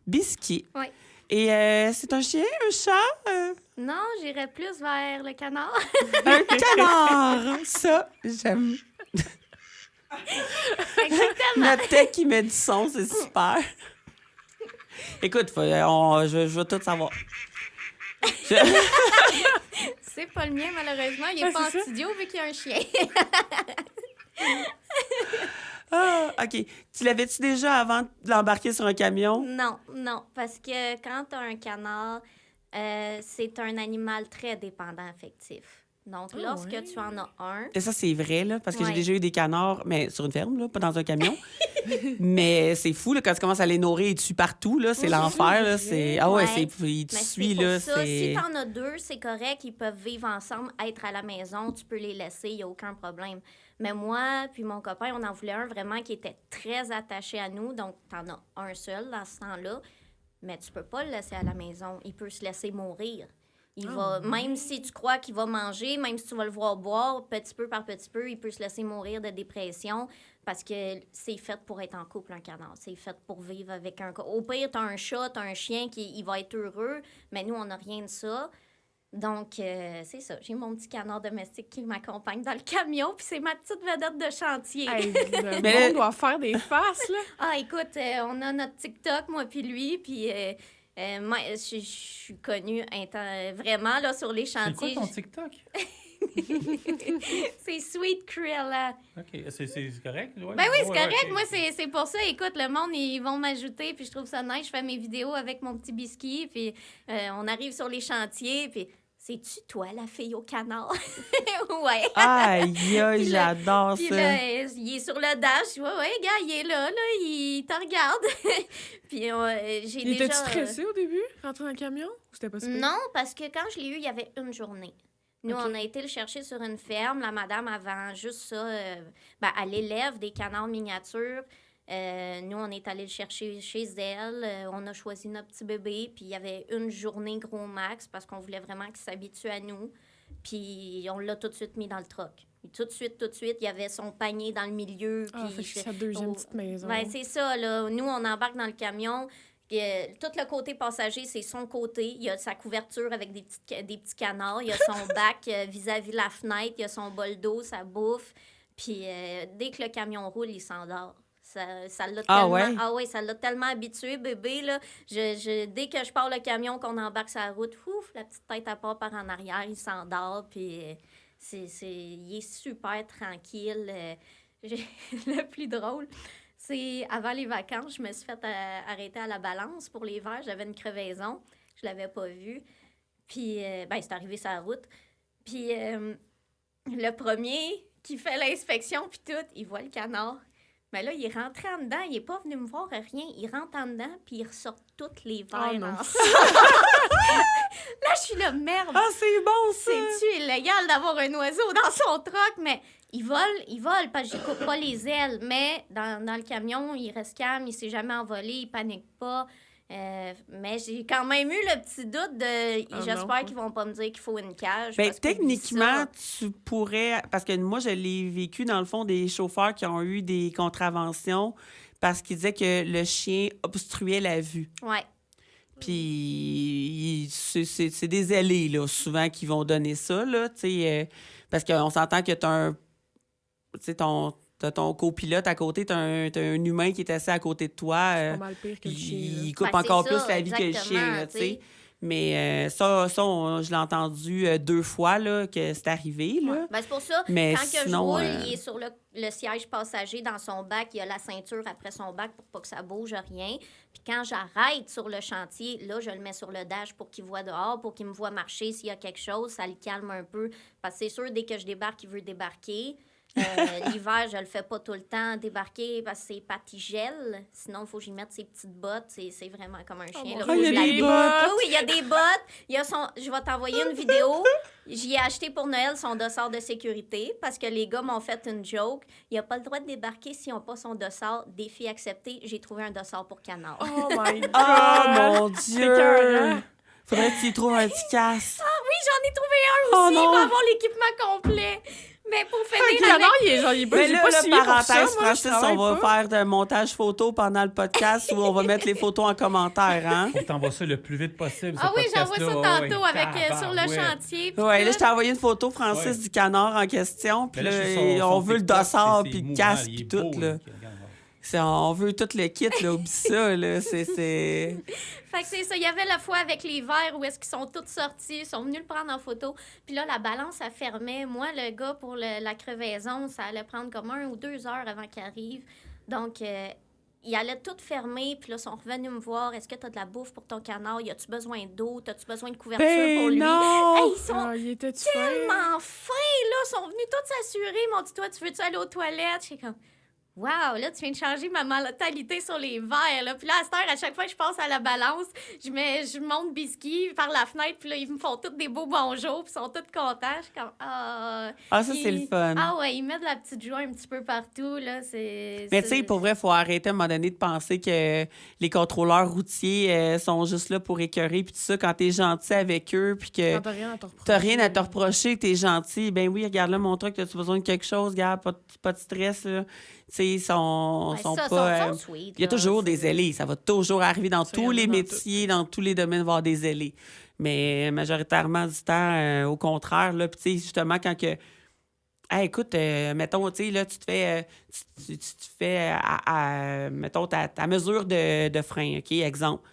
Speaker 1: Biscuit.
Speaker 2: Oui.
Speaker 1: Et c'est un chien, un chat?
Speaker 2: Non, j'irais plus vers le canard.
Speaker 1: Un canard! Ça, j'aime.
Speaker 2: Exactement.
Speaker 1: Notre tech qui met du son, c'est super. Écoute, je veux tout savoir.
Speaker 2: C'est pas le mien, malheureusement. Il est pas en studio vu qu'il y a un chien.
Speaker 1: Ah, OK. Tu l'avais-tu déjà avant de l'embarquer sur un camion?
Speaker 2: Non, parce que quand tu as un canard, c'est un animal très dépendant affectif. Donc, lorsque tu en as un...
Speaker 1: Et ça, c'est vrai, là, parce que j'ai
Speaker 2: Ouais.
Speaker 1: déjà eu des canards, mais sur une ferme, là, pas dans un camion. Mais c'est fou, là, quand tu commences à les nourrir, ils te suivent partout, là, c'est l'enfer, là. C'est... Ah ouais,
Speaker 2: Ouais.
Speaker 1: il te
Speaker 2: Mais
Speaker 1: suit,
Speaker 2: c'est pour
Speaker 1: là,
Speaker 2: ça,
Speaker 1: c'est...
Speaker 2: si t'en as deux, c'est correct, ils peuvent vivre ensemble, être à la maison, tu peux les laisser, il n'y a aucun problème. Mais moi, puis mon copain, on en voulait un vraiment qui était très attaché à nous, donc t'en as un seul dans ce temps-là, mais tu peux pas le laisser à la maison, il peut se laisser mourir. Il va, même si tu crois qu'il va manger, même si tu vas le voir boire, petit peu par petit peu, il peut se laisser mourir de dépression parce que c'est fait pour être en couple, un canard. C'est fait pour vivre avec un... Au pire, t'as un chat, t'as un chien il va être heureux, mais nous, on n'a rien de ça. Donc, c'est ça. J'ai mon petit canard domestique qui m'accompagne dans le camion, puis c'est ma petite vedette de chantier.
Speaker 3: Hey, le
Speaker 1: Mais-
Speaker 3: monde doit faire des faces, là.
Speaker 2: Ah, écoute, on a notre TikTok, moi puis lui, puis... moi, je suis connue vraiment là, sur les
Speaker 5: C'est
Speaker 2: chantiers.
Speaker 5: quoi ton TikTok?
Speaker 2: C'est Sweet Cruella.
Speaker 5: OK, c'est correct? Ouais?
Speaker 2: Ben oui, c'est
Speaker 5: Ouais,
Speaker 2: correct.
Speaker 5: ok.
Speaker 2: Moi, c'est pour ça. Écoute, le monde, ils vont m'ajouter, puis je trouve ça nice. Je fais mes vidéos avec mon petit biscuit, puis on arrive sur les chantiers, puis c'est-tu toi, la fille au canard? Ouais.
Speaker 1: Aïe, aïe,
Speaker 2: Puis là-
Speaker 1: j'adore
Speaker 2: Puis
Speaker 1: ça.
Speaker 2: là, il est sur le dash. Ouais, gars, il est là, il te regarde. Puis j'ai
Speaker 3: Il
Speaker 2: déjà...
Speaker 3: était-tu stressé au début, rentrer dans le camion? Ou c'était pas super?
Speaker 2: Non, parce que quand je l'ai eu, il y avait une journée. Nous,
Speaker 3: Ok.
Speaker 2: on a été le chercher sur une ferme. La madame, avant juste ça, elle élève des canards miniatures. Nous, on est allé le chercher chez elle. On a choisi notre petit bébé. Puis il y avait une journée gros max parce qu'on voulait vraiment qu'il s'habitue à nous. Puis on l'a tout de suite mis dans le troc. Et tout de suite, il y avait son panier dans le milieu.
Speaker 3: Ah,
Speaker 2: puis
Speaker 3: fait que c'est sa deuxième
Speaker 2: Oh,
Speaker 3: petite maison.
Speaker 2: ben, c'est ça, là. Nous, on embarque dans le camion. Tout le côté passager, c'est son côté. Il y a sa couverture avec des petits canards. Il y a son bac vis-à-vis la fenêtre. Il y a son bol d'eau, sa bouffe. Puis dès que le camion roule, il s'endort. Ça l'a
Speaker 1: Ah
Speaker 2: tellement...
Speaker 1: ouais?
Speaker 2: Ah ouais, ça l'a tellement habitué, bébé, là. Dès que je pars le camion, qu'on embarque sur la route, ouf, la petite tête à part par en arrière, il s'endort. Puis il est super tranquille. Le plus drôle, c'est avant les vacances, je me suis fait arrêter à la balance pour les verres. J'avais une crevaison. Je l'avais pas vue. Puis, c'est arrivé sur la route. Puis, le premier qui fait l'inspection, puis tout, il voit le canard. Mais là, il est rentré en dedans. Il est pas venu me voir rien. Il rentre en dedans, puis il ressort toutes les verres.
Speaker 3: Oh non.
Speaker 2: Là, je suis là, merde.
Speaker 1: Ah, c'est bon, ça!
Speaker 2: C'est-tu illégal d'avoir un oiseau dans son troc? Mais il vole parce que je coupe pas les ailes. Mais dans le camion, il reste calme, il s'est jamais envolé, il panique pas. Mais j'ai quand même eu le petit doute de...
Speaker 3: Ah
Speaker 2: J'espère
Speaker 3: non.
Speaker 2: qu'ils vont pas me dire qu'il faut une cage.
Speaker 1: Ben,
Speaker 2: parce qu'oublie
Speaker 1: techniquement,
Speaker 2: ça.
Speaker 1: tu pourrais... Parce que moi, je l'ai vécu, dans le fond, des chauffeurs qui ont eu des contraventions parce qu'ils disaient que le chien obstruait la vue.
Speaker 2: Ouais.
Speaker 1: Puis, c'est des ailés, là, souvent, qui vont donner ça, là, tu sais, parce qu'on s'entend que t'as ton copilote à côté, t'as un humain qui est assis à côté de toi.
Speaker 3: C'est pas mal pire que le chien, là.
Speaker 1: Il coupe
Speaker 2: Ben,
Speaker 1: encore
Speaker 2: c'est ça,
Speaker 1: plus la vie que le chien, là, tu sais.
Speaker 2: exactement,
Speaker 1: Mais je l'ai entendu 2 fois, là, que c'est arrivé, là.
Speaker 2: Ouais. Ben, c'est pour ça,
Speaker 1: Mais
Speaker 2: quand que
Speaker 1: sinon,
Speaker 2: je roule, il est sur le siège passager dans son bac. Il y a la ceinture après son bac pour pas que ça bouge, rien. Puis quand j'arrête sur le chantier, là, je le mets sur le dash pour qu'il voit dehors, pour qu'il me voit marcher. S'il y a quelque chose, ça le calme un peu. Parce que c'est sûr, dès que je débarque, il veut débarquer. L'hiver, je le fais pas tout le temps débarquer parce que c'est patigel. Sinon, il faut que j'y mette ses petites bottes. C'est vraiment comme un chien. Là.
Speaker 3: Dieu.
Speaker 2: Faut que
Speaker 1: il y
Speaker 2: je
Speaker 1: a
Speaker 2: la
Speaker 1: des
Speaker 2: dé-
Speaker 1: bottes.
Speaker 2: Oui, il y a des bottes. Je vais t'envoyer une vidéo. J'y ai acheté pour Noël son dossard de sécurité parce que les gars m'ont fait une joke. Il n'a pas le droit de débarquer s'ils n'ont pas son dossard. Défi accepté. J'ai trouvé un dossard pour canard.
Speaker 3: Oh my God!
Speaker 1: Oh mon
Speaker 3: C'est
Speaker 1: Dieu!
Speaker 3: écœurant.
Speaker 1: Faudrait que tu y trouves un petit casse.
Speaker 2: Oui, j'en ai trouvé un
Speaker 1: Oh
Speaker 2: aussi.
Speaker 1: non.
Speaker 2: Il va avoir l'équipement complet. Mais pour
Speaker 3: Un
Speaker 2: finir
Speaker 3: canard,
Speaker 2: avec...
Speaker 3: il est pas,
Speaker 1: Mais
Speaker 3: j'ai
Speaker 1: là,
Speaker 3: pas
Speaker 1: là,
Speaker 3: signé pour ça,
Speaker 1: parenthèse,
Speaker 3: moi, je
Speaker 1: Francis,
Speaker 3: travaille
Speaker 1: on va
Speaker 3: pas.
Speaker 1: faire un montage photo pendant le podcast où on va mettre les photos en commentaire, hein?
Speaker 5: Faut que t'envoies ça le plus vite possible.
Speaker 2: Ah
Speaker 5: ce
Speaker 2: oui, j'envoie ça
Speaker 5: podcast-là.
Speaker 2: tantôt
Speaker 5: Ouais,
Speaker 2: avec, sur le
Speaker 5: tabarouette.
Speaker 2: chantier. puis
Speaker 1: Ouais, là,
Speaker 2: tout.
Speaker 1: je t'ai envoyé une photo, Francis,
Speaker 5: Ouais.
Speaker 1: du canard en question, puis
Speaker 5: Mais
Speaker 1: là,
Speaker 5: je suis sur
Speaker 1: on
Speaker 5: son
Speaker 1: veut le
Speaker 5: TikTok,
Speaker 1: dossard,
Speaker 5: c'est
Speaker 1: puis le
Speaker 5: mouvant,
Speaker 1: casque,
Speaker 5: il est
Speaker 1: puis tout,
Speaker 5: beau,
Speaker 1: là.
Speaker 5: regarde.
Speaker 1: On veut tout le kit, là, oublie ça, là, c'est...
Speaker 2: Fait que c'est ça. Il y avait la fois avec les verres où est-ce qu'ils sont tous sortis, ils sont venus le prendre en photo. Puis là, la balance, elle fermait. Moi, le gars, pour la crevaison, ça allait prendre comme 1 ou 2 heures avant qu'il arrive. Donc, il allait tout fermer. Puis là, ils sont revenus me voir. Est-ce que tu as de la bouffe pour ton canard? Y a-tu besoin d'eau? T'as-tu besoin de couverture pour
Speaker 1: Ben
Speaker 2: lui?
Speaker 1: non!
Speaker 2: Hey, ils sont
Speaker 3: Ah, il était
Speaker 2: tellement fins, là. Ils sont venus tous s'assurer. Ils m'ont dit, toi, tu veux-tu aller aux toilettes? J'étais comme... Wow, là, tu viens de changer ma mentalité sur les verres, là. Puis là, à cette heure, à chaque fois que je passe à la balance, je monte biscuit par la fenêtre, puis là, ils me font tous des beaux bonjours, puis ils sont tous contents. Je suis comme,
Speaker 1: Ah, ça, c'est le fun.
Speaker 2: Ah ouais, ils mettent de la petite joie un petit peu partout, là.
Speaker 1: Mais tu sais, pour vrai, il faut arrêter à un moment donné de penser que les contrôleurs routiers sont juste là pour écœurer, puis tout ça, quand t'es gentil avec eux, puis que
Speaker 3: Quand t'as rien à te reprocher.
Speaker 1: t'as rien à te reprocher, que t'es gentil, ben oui, regarde là mon truc, t'as-tu besoin de quelque chose, regarde, pas de stress, là. Tu sais, ils sont
Speaker 2: Ouais,
Speaker 1: pas...
Speaker 2: sont sweet,
Speaker 1: il y a
Speaker 2: là.
Speaker 1: toujours
Speaker 2: C'est-
Speaker 1: des ailés. Ça va toujours arriver dans
Speaker 3: Ça, il y
Speaker 1: tous
Speaker 3: en a
Speaker 1: les
Speaker 3: dans
Speaker 1: métiers, dans tous les domaines, voir des ailés. Mais majoritairement du temps, au contraire, là, puis tu sais, justement, quand que... Hey, écoute, mettons, tu sais, là, tu te fais... tu te fais, mettons, ta mesure de frein, OK? Exemple.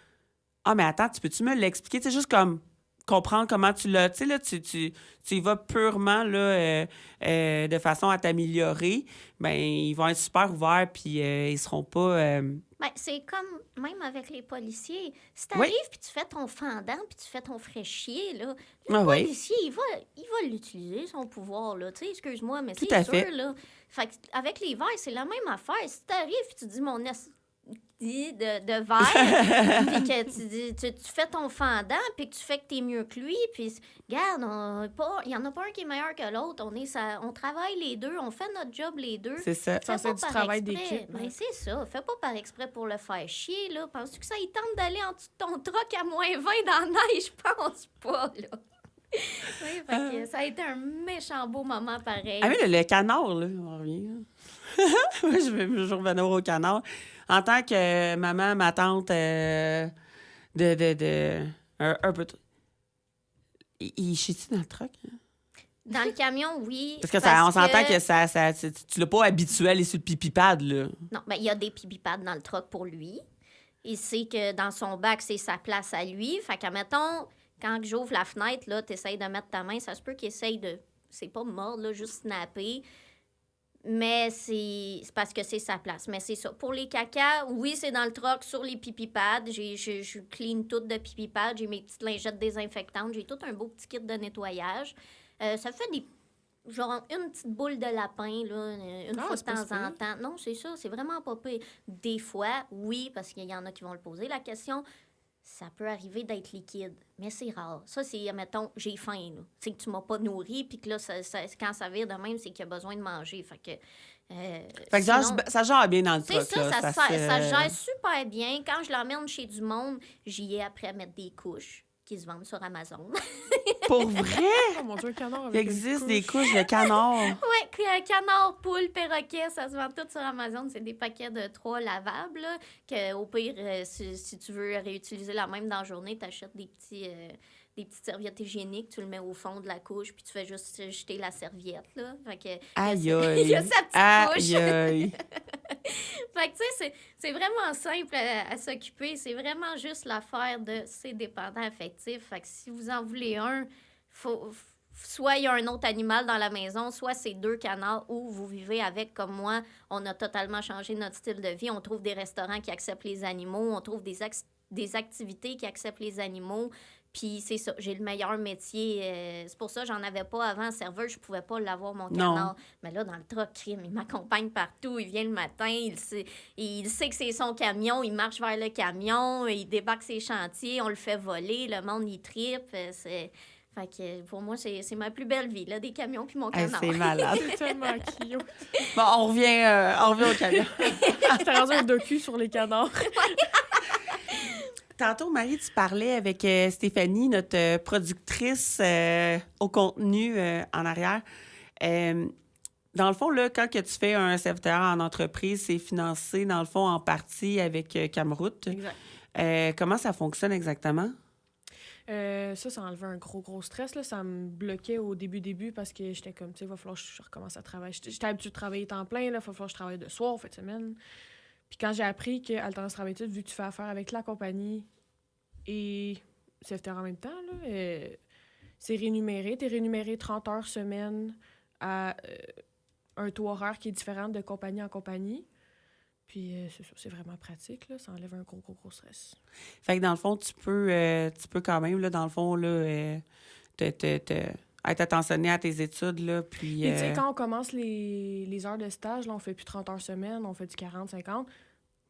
Speaker 1: Ah, mais attends, peux-tu me l'expliquer? C'est juste comme comprendre comment tu l'as... Tu sais, là, tu y vas purement, là, de façon à t'améliorer. Ben ils vont être super ouverts, puis ils seront pas...
Speaker 2: Ben, c'est comme, même avec les policiers, si
Speaker 1: Oui.
Speaker 2: t'arrives puis tu fais ton fendant puis tu fais ton fraîchier, là, le
Speaker 1: Ah ouais.
Speaker 2: policier, il va l'utiliser, son pouvoir, là. Tu sais, excuse-moi, mais
Speaker 1: Tout
Speaker 2: c'est
Speaker 1: à
Speaker 2: sûr,
Speaker 1: fait.
Speaker 2: là. Fait que avec les verres, c'est la même affaire. Si t'arrives puis tu dis mon de verre, puis que tu fais ton fendant, puis que tu fais que t'es mieux que lui, puis regarde, il y en a pas un qui est meilleur que l'autre. On travaille les deux, on fait notre job les deux.
Speaker 1: C'est ça.
Speaker 2: Fais
Speaker 3: Ça, c'est
Speaker 2: pas
Speaker 3: du
Speaker 2: par
Speaker 3: travail
Speaker 2: exprès.
Speaker 3: d'équipe, là.
Speaker 2: Ben, c'est ça. Fais pas par exprès pour le faire chier, là. Penses-tu que ça il tente d'aller en dessous de ton truck à moins 20 dans la neige? Je pense pas, là. Oui, fait que ça a été un méchant beau moment pareil.
Speaker 1: Ah oui, le canard, là, on revient. Moi, je vais toujours revenir au canard. En tant que maman, ma tante, un peu... Il chie-tu dans le truck? Hein?
Speaker 2: Dans le camion, oui.
Speaker 1: Parce que on s'entend que ça tu l'as pas habitué à aller sur le pipi-pad, là.
Speaker 2: Non, ben il y a des pipi-pads dans le truck pour lui. Il sait que dans son bac, c'est sa place à lui. Fait que, mettons, quand j'ouvre la fenêtre, là, t'essayes de mettre ta main, ça se peut qu'il essaye de... C'est pas mordre, là, juste snapper. Mais c'est parce que c'est sa place. Mais c'est ça. Pour les cacas, oui, c'est dans le truck, sur les pipi-pads. Je clean tout de pipi-pads. J'ai mes petites lingettes désinfectantes. J'ai tout un beau petit kit de nettoyage. Ça fait genre une petite boule de lapin, là, une fois de
Speaker 3: c'est pas
Speaker 2: temps
Speaker 3: si
Speaker 2: en
Speaker 3: pire.
Speaker 2: temps. Non, c'est ça. C'est vraiment pas pire. Des fois, oui, parce qu'il y en a qui vont le poser, la question... Ça peut arriver d'être liquide, mais c'est rare. Ça, c'est, mettons, j'ai faim, là. C'est que tu m'as pas nourri, puis que là, quand ça vire de même, c'est qu'il y a besoin de manger. Fait que...
Speaker 1: Fait que
Speaker 2: sinon,
Speaker 1: ça gère bien dans le
Speaker 2: c'est
Speaker 1: truck,
Speaker 2: ça,
Speaker 1: là.
Speaker 2: ça gère super bien. Quand je l'emmène chez du monde, j'y ai après à mettre des couches qui se vendent sur Amazon.
Speaker 1: Pour vrai?
Speaker 3: Oh mon Dieu, un canard
Speaker 1: Il
Speaker 3: avec une
Speaker 1: existe des
Speaker 3: couche.
Speaker 1: couches de canard.
Speaker 2: Ouais, canard, poule, perroquet, ça se vend tout sur Amazon. C'est des paquets de 3 lavables, là, que au pire, si tu veux réutiliser la même dans la journée, tu achètes des petites serviettes hygiéniques, tu le mets au fond de la couche, puis tu fais juste jeter la serviette, là. Fait que,
Speaker 1: Aïe,
Speaker 2: il y a sa petite couche.
Speaker 1: aïe, aïe.
Speaker 2: Fait que, tu sais, c'est vraiment simple à s'occuper. C'est vraiment juste l'affaire de ces dépendants affectifs. Fait que si vous en voulez un, soit il y a un autre animal dans la maison, soit c'est 2 canards, ou vous vivez avec, comme moi, on a totalement changé notre style de vie. On trouve des restaurants qui acceptent les animaux, on trouve des activités qui acceptent les animaux. Puis c'est ça, j'ai le meilleur métier. C'est pour ça que j'en avais pas avant. Serveur, je pouvais pas l'avoir, mon
Speaker 1: Non.
Speaker 2: canard. Mais là, dans le truck, crime, il m'accompagne partout. Il vient le matin, il sait que c'est son camion. Il marche vers le camion, il débarque ses chantiers, on le fait voler. Le monde, il tripe. Fait que pour moi, c'est ma plus belle vie, là, des camions puis mon
Speaker 1: Hey,
Speaker 2: canard.
Speaker 1: c'est malade.
Speaker 3: C'est tellement cute.
Speaker 1: Bon, on revient au camion.
Speaker 3: T'as rendu un docu sur les canards.
Speaker 1: Tantôt, Marie, tu parlais avec Stéphanie, notre productrice au contenu en arrière. Dans le fond, là, quand que tu fais un CFTR en entreprise, c'est financé, dans le fond, en partie avec Camroute.
Speaker 3: Exact.
Speaker 1: Comment ça fonctionne exactement?
Speaker 3: Ça enlevait un gros stress. Là. Ça me bloquait au début parce que j'étais comme, tu sais, il va falloir que je recommence à travailler. J'étais habituée de travailler temps plein, il va falloir que je travaille de soir, fin de semaine. Puis quand j'ai appris que Alternance Travail-Études, vu que tu fais affaire avec la compagnie et CFTR en même temps, là, c'est rémunéré. Tu es rémunéré 30 heures semaine à un taux horaire qui est différent de compagnie en compagnie. Puis c'est ça, c'est vraiment pratique, là. Ça enlève un gros stress.
Speaker 1: Fait que dans le fond, tu peux quand même, là, dans le fond, là, être attentionné à tes études, là, puis...
Speaker 3: Puis tu sais, quand on commence les heures de stage, là, on fait plus 30 heures semaine, on fait du 40, 50,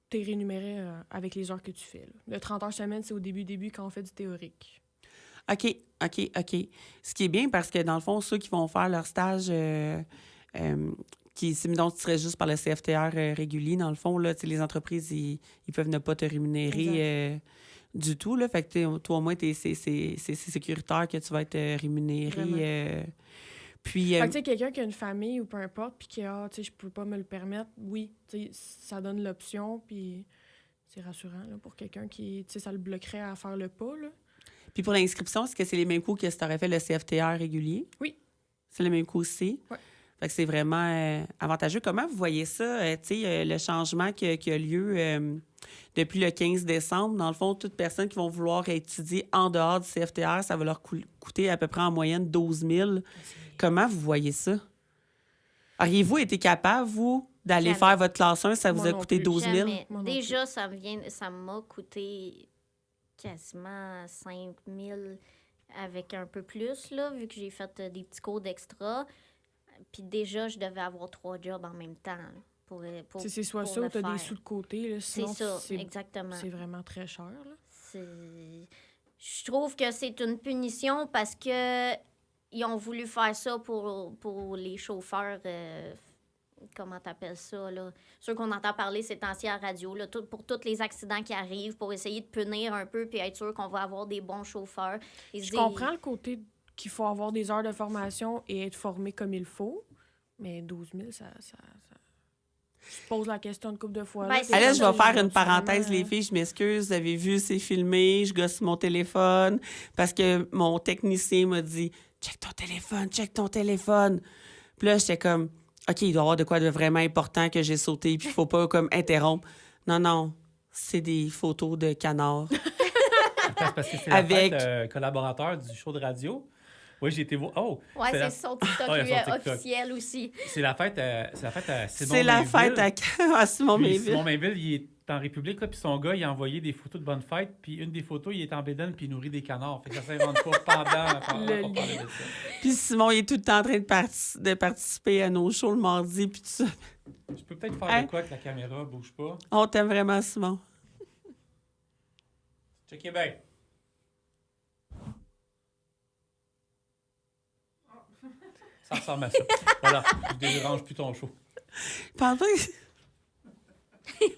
Speaker 3: t'es rémunéré avec les heures que tu fais, là. Le 30 heures semaine, c'est au début, quand on fait du théorique.
Speaker 1: OK. Ce qui est bien, parce que dans le fond, ceux qui vont faire leur stage... donc, tu serais juste par le CFTR régulier, dans le fond, là, les entreprises, ils peuvent ne pas te rémunérer du tout, là. Fait que toi, au moins, c'est sécuritaire que tu vas être rémunéré. Puis...
Speaker 3: Fait que, tu sais, quelqu'un qui a une famille ou peu importe, puis qui a, tu sais, je peux pas me le permettre, oui, tu sais, ça donne l'option, puis c'est rassurant, là, pour quelqu'un qui, tu sais, ça le bloquerait à faire le pas, là.
Speaker 1: Puis pour l'inscription, est-ce que c'est les mêmes coûts que si tu aurais fait le CFTR régulier?
Speaker 3: Oui.
Speaker 1: C'est les mêmes coûts aussi?
Speaker 3: Oui.
Speaker 1: Fait que c'est vraiment avantageux. Comment vous voyez ça, le changement qui a lieu depuis le 15 décembre? Dans le fond, toute personne qui va vouloir étudier en dehors du CFTR, ça va leur coûter à peu près en moyenne 12 000. Comment vous voyez ça? Auriez-vous été capable, vous, d'aller
Speaker 2: Jamais.
Speaker 1: faire votre classe 1, ça vous
Speaker 3: Moi
Speaker 1: a
Speaker 3: non
Speaker 1: coûté
Speaker 3: plus.
Speaker 1: 12 000?
Speaker 2: Jamais.
Speaker 3: Moi non
Speaker 2: Déjà, ça m'a coûté quasiment 5 000 avec un peu plus, là, vu que j'ai fait des petits cours d'extra. Puis déjà, je devais avoir 3 jobs en même temps là, pour
Speaker 3: C'est soit
Speaker 2: pour
Speaker 3: ça
Speaker 2: le
Speaker 3: ou t'as des
Speaker 2: faire.
Speaker 3: sous de côté, là,
Speaker 2: C'est
Speaker 3: sinon
Speaker 2: ça,
Speaker 3: c'est
Speaker 2: exactement.
Speaker 3: c'est vraiment très cher, là.
Speaker 2: Je trouve que c'est une punition parce que ils ont voulu faire ça pour les chauffeurs. Comment t'appelles ça, là? Ceux qu'on entend parler ces temps-ci à la radio, là, pour tous les accidents qui arrivent, pour essayer de punir un peu puis être sûr qu'on va avoir des bons chauffeurs.
Speaker 3: Je comprends le côté qu'il faut avoir des heures de formation et être formé comme il faut, mais 12 000, ça... Je pose la question une couple de fois.
Speaker 2: Ben,
Speaker 3: là,
Speaker 2: c'est
Speaker 1: Là, je
Speaker 2: ça,
Speaker 1: vais faire une parenthèse,
Speaker 3: vraiment,
Speaker 1: les filles. Je m'excuse, vous avez vu, c'est filmé. Je gosse mon téléphone parce que mon technicien m'a dit « Check ton téléphone. » Puis là, j'étais comme « OK, il doit y avoir de quoi de vraiment important que j'ai sauté, puis il faut pas comme interrompre. » Non, c'est des photos de canards.
Speaker 5: Parce que c'est
Speaker 1: Avec-
Speaker 5: la fête collaborateur du show de radio. Oui, j'ai été voir. Oh!
Speaker 2: Ouais,
Speaker 5: c'est
Speaker 2: c'est son TikTok,
Speaker 5: Ouais,
Speaker 2: lui,
Speaker 5: son TikTok.
Speaker 2: officiel aussi.
Speaker 5: C'est la fête à Simon
Speaker 1: C'est la
Speaker 5: Mainville.
Speaker 1: fête à Simon
Speaker 5: Puis
Speaker 1: Mainville.
Speaker 5: Simon Mainville, il est en République, là, puis son gars, il a envoyé des photos de bonne fête, puis une des photos, il est en bédaine, puis il nourrit des canards. Fait que ça s'invente pas pendant
Speaker 3: Le
Speaker 5: on parlait de ça.
Speaker 1: Puis Simon, il est tout le temps en train de participer à nos shows le mardi, puis tout ça.
Speaker 5: Je peux peut-être faire
Speaker 1: Hein?
Speaker 5: de quoi que la caméra bouge pas.
Speaker 1: On t'aime vraiment, Simon.
Speaker 5: Checkez bien. Ça ressemble à ça. Voilà, je dérange plus ton show.
Speaker 1: Pendant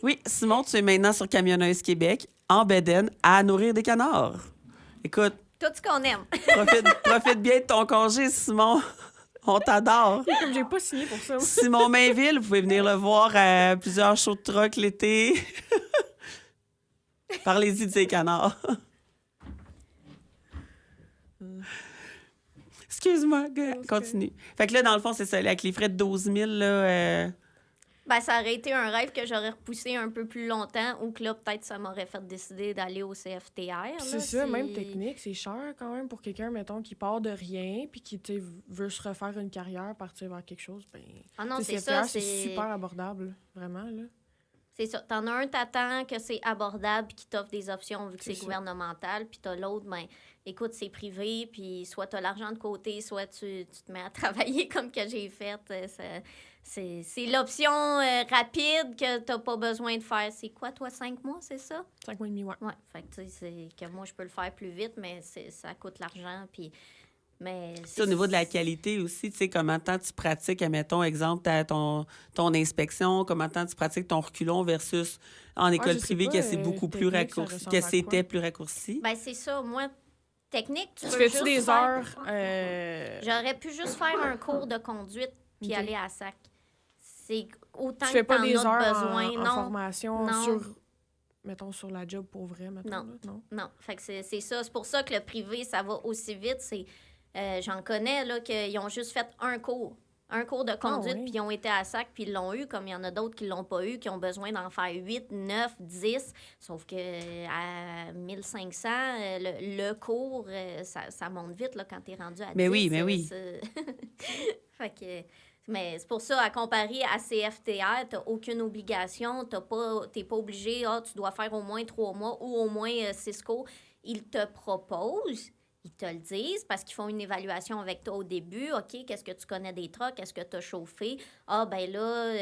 Speaker 1: Oui, Simon, tu es maintenant sur Camionneuse Québec, en Bédaine, à nourrir des canards. Écoute,
Speaker 2: Tout ce qu'on aime.
Speaker 1: profite bien de ton congé, Simon. On t'adore.
Speaker 3: Comme j'ai pas signé pour ça.
Speaker 1: Simon Mainville, vous pouvez venir le voir à plusieurs shows de truck l'été. Parlez-y de ces canards. Excuse-moi, continue. Fait que là, dans le fond, c'est ça, avec les frais de 12 000, là...
Speaker 2: Ben, ça aurait été un rêve que j'aurais repoussé un peu plus longtemps ou que là, peut-être, ça m'aurait fait décider d'aller au CFTR.
Speaker 3: C'est
Speaker 2: là,
Speaker 3: ça, même technique, c'est cher quand même pour quelqu'un, mettons, qui part de rien puis qui tu sais, veut se refaire une carrière, partir vers quelque chose. Ben,
Speaker 2: Ah non,
Speaker 3: tu sais,
Speaker 2: c'est ça.
Speaker 3: CFTR, c'est super abordable, vraiment. Là.
Speaker 2: C'est ça. T'en as un, t'attends que c'est abordable puis qui t'offre des options vu que c'est
Speaker 3: ça.
Speaker 2: gouvernemental. Puis t'as l'autre, ben, écoute, c'est privé, puis soit t'as l'argent de côté, soit tu te mets à travailler comme que j'ai fait. C'est l'option rapide que t'as pas besoin de faire. C'est quoi, toi, 5 mois, c'est ça?
Speaker 3: 5 mois et demi, ouais.
Speaker 2: Ouais. Fait que, tu sais, c'est que moi, je peux le faire plus vite, mais ça coûte l'argent, puis... Mais
Speaker 1: C'est au niveau de la qualité aussi, tu sais, comment tant tu pratiques, admettons, exemple, ton inspection, comment tant tu pratiques ton reculon versus en école
Speaker 3: je sais
Speaker 1: privée,
Speaker 3: pas,
Speaker 1: que c'est beaucoup plus
Speaker 3: technique, ça
Speaker 1: raccourci,
Speaker 3: ressemble
Speaker 1: que
Speaker 3: à quoi?
Speaker 1: c'était plus raccourci.
Speaker 2: Ben, c'est ça. Moi, technique, tu
Speaker 3: Tu
Speaker 2: peux
Speaker 3: fais-tu
Speaker 2: juste
Speaker 3: des
Speaker 2: faire-
Speaker 3: heures...
Speaker 2: J'aurais pu juste faire un cours de conduite puis
Speaker 3: Ok.
Speaker 2: aller à SAC. C'est autant
Speaker 3: Tu
Speaker 2: que
Speaker 3: fais pas
Speaker 2: t'en
Speaker 3: des
Speaker 2: as
Speaker 3: heures
Speaker 2: besoin.
Speaker 3: en
Speaker 2: Non,
Speaker 3: formation
Speaker 2: non.
Speaker 3: sur... Mettons, sur la job pour vrai, mettons.
Speaker 2: Non.
Speaker 3: Là, non?
Speaker 2: non. Fait que c'est ça. C'est pour ça que le privé, ça va aussi vite. J'en connais, là, qu'ils ont juste fait un cours de conduite,
Speaker 3: oui.
Speaker 2: puis ils ont été à SAC, puis ils l'ont eu, comme il y en a d'autres qui l'ont pas eu, qui ont besoin d'en faire 8, 9, 10. Sauf que à 1500, le cours, ça monte vite là, quand tu es rendu à 10.
Speaker 1: Mais oui.
Speaker 2: Fait que... Mais c'est pour ça, à comparer à CFTR, tu n'as aucune obligation. Tu n'es pas obligé, tu dois faire au moins 3 mois ou au moins 6 cours. Ils te proposent, ils te le disent parce qu'ils font une évaluation avec toi au début. OK, qu'est-ce que tu connais des trucks? Est-ce que tu as chauffé? Ah, ben là,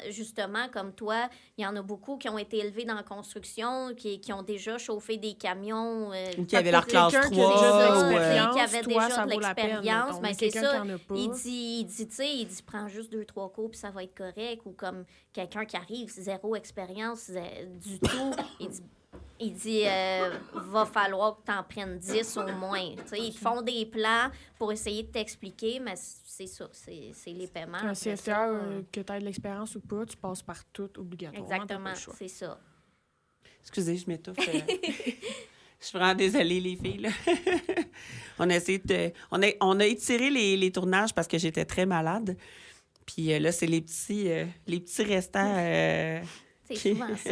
Speaker 2: justement, comme toi, il y en a beaucoup qui ont été élevés dans la construction, qui ont déjà chauffé des camions.
Speaker 1: Ou qui avaient leur classe
Speaker 3: Quelqu'un
Speaker 1: 3.
Speaker 3: qui a déjà de
Speaker 1: ou,
Speaker 3: l'expérience,
Speaker 2: qui avait
Speaker 3: toi,
Speaker 2: déjà
Speaker 3: ça
Speaker 2: de
Speaker 3: vaut la peine,
Speaker 2: l'expérience,
Speaker 3: mettons.
Speaker 2: ben,
Speaker 3: Mais
Speaker 2: c'est
Speaker 3: quelqu'un
Speaker 2: ça.
Speaker 3: qui en a pas...
Speaker 2: Il dit, prends juste 2-3 cours puis ça va être correct. Ou comme quelqu'un qui arrive, zéro expérience du tout, il dit, va falloir que tu en prennes 10 au moins. Tu sais, ils te font des plans pour essayer de t'expliquer, mais c'est ça, c'est les paiements.
Speaker 3: Un
Speaker 2: Après
Speaker 3: CFTR,
Speaker 2: ça,
Speaker 3: que tu aies de l'expérience ou pas, tu passes par tout obligatoirement. t'as pas
Speaker 2: exactement,
Speaker 3: le choix.
Speaker 2: c'est ça.
Speaker 1: Excusez, je m'étouffe. Je suis vraiment désolée, les filles. Là. On a essayé on a étiré les tournages parce que j'étais très malade. Puis là, c'est les petits restants
Speaker 2: C'est
Speaker 1: qui-
Speaker 2: souvent ça.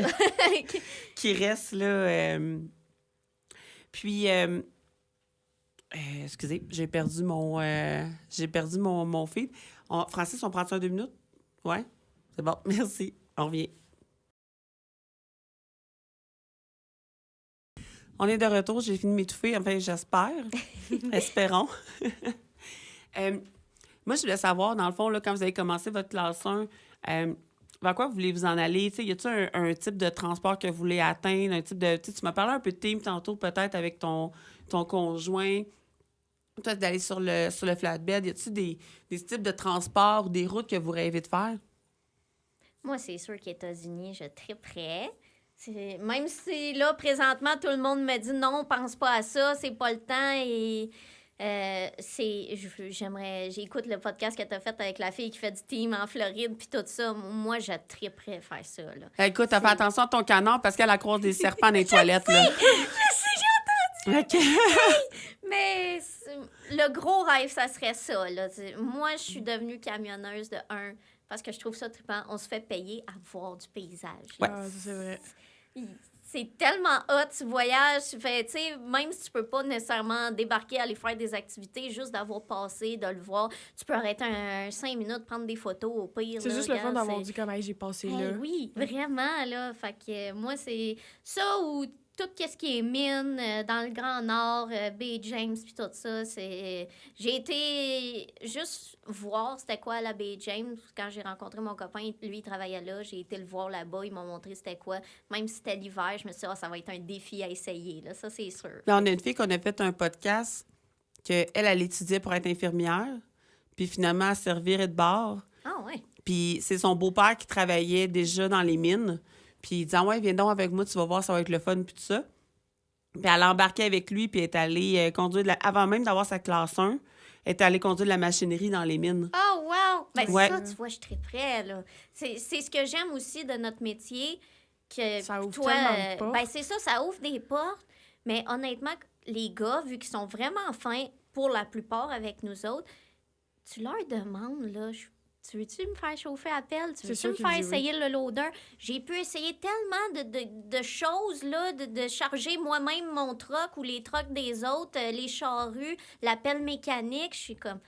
Speaker 1: qui restent. Là, puis, excusez, j'ai perdu mon feed. Francis, on prend ça en 2 minutes? Ouais? C'est bon, merci. On revient. On est de retour. J'ai fini de m'étouffer. Enfin, j'espère. Espérons. Moi, je voulais savoir, dans le fond, là, quand vous avez commencé votre classe 1, vers quoi vous voulez vous en aller? T'sais, y a-t-il un type de transport que vous voulez atteindre? Un type de, tu m'as parlé un peu de team tantôt, peut-être, avec ton conjoint. Toi, d'aller sur le flatbed. Y a-t-il des types de transport ou des routes que vous rêvez de faire?
Speaker 2: Moi, c'est sûr qu'aux États-Unis, je triperais. Même si là, présentement, tout le monde me dit non, pense pas à ça, c'est pas le temps. Et j'écoute le podcast que tu as fait avec la fille qui fait du team en Floride, puis tout ça. Moi, je triperais faire ça. Là.
Speaker 1: Écoute, fais attention à ton canard parce qu'elle croise des serpents dans les toilettes. Là.
Speaker 2: J'ai entendu.
Speaker 1: OK.
Speaker 2: Mais le gros rêve, ça serait ça. Là. Moi, je suis devenue camionneuse de 1 parce que je trouve ça trippant. On se fait payer à voir du paysage.
Speaker 1: Ouais.
Speaker 3: Ah, ça, c'est vrai.
Speaker 2: C'est tellement hot, tu voyages, tu fais, tu sais, même si tu peux pas nécessairement débarquer, aller faire des activités, juste d'avoir passé, de le voir, tu peux arrêter 5 minutes, prendre des photos au pire.
Speaker 3: C'est
Speaker 2: là,
Speaker 3: juste le fun
Speaker 2: regarde,
Speaker 3: d'avoir
Speaker 2: c'est-
Speaker 3: dit comme hey, j'ai passé
Speaker 2: Hey,
Speaker 3: là.
Speaker 2: oui, vraiment, là. Fait que moi, c'est ça ou tout ce qui est mine dans le Grand Nord, Bay James, puis tout ça, c'est... J'ai été juste voir c'était quoi la Bay James. Quand j'ai rencontré mon copain, lui, il travaillait là. J'ai été le voir là-bas. Il m'a montré c'était quoi. Même si c'était l'hiver, je me suis dit, ça va être un défi à essayer, là. Ça, c'est sûr.
Speaker 1: Puis on a une fille qu'on a fait un podcast qu'elle étudiait pour être infirmière, puis finalement, elle servirait de bar.
Speaker 2: Ah, ouais.
Speaker 1: Puis c'est son beau-père qui travaillait déjà dans les mines. Puis il dit, ouais, viens donc avec moi, tu vas voir, ça va être le fun, puis tout ça. Puis elle a embarqué avec lui, puis elle est allée conduire, avant même d'avoir sa classe 1, elle est allée conduire de la machinerie dans les mines.
Speaker 2: Oh, wow! Ben,
Speaker 1: Ouais.
Speaker 2: ça, tu vois, je suis très près, là. C'est ce que j'aime aussi de notre métier. Que
Speaker 3: Ça ouvre
Speaker 2: toi,
Speaker 3: tellement de portes.
Speaker 2: ben, c'est ça, ça ouvre des portes. Mais honnêtement, les gars, vu qu'ils sont vraiment fins pour la plupart avec nous autres, tu leur demandes, là, tu veux-tu me faire chauffer à pelle? Tu
Speaker 3: C'est
Speaker 2: veux-tu
Speaker 3: sûr
Speaker 2: me
Speaker 3: qu'il
Speaker 2: faire
Speaker 3: dit oui.
Speaker 2: essayer le loader? J'ai pu essayer tellement de choses, là, de charger moi-même mon truck ou les trucks des autres, les charrues, la pelle mécanique. Je suis comme...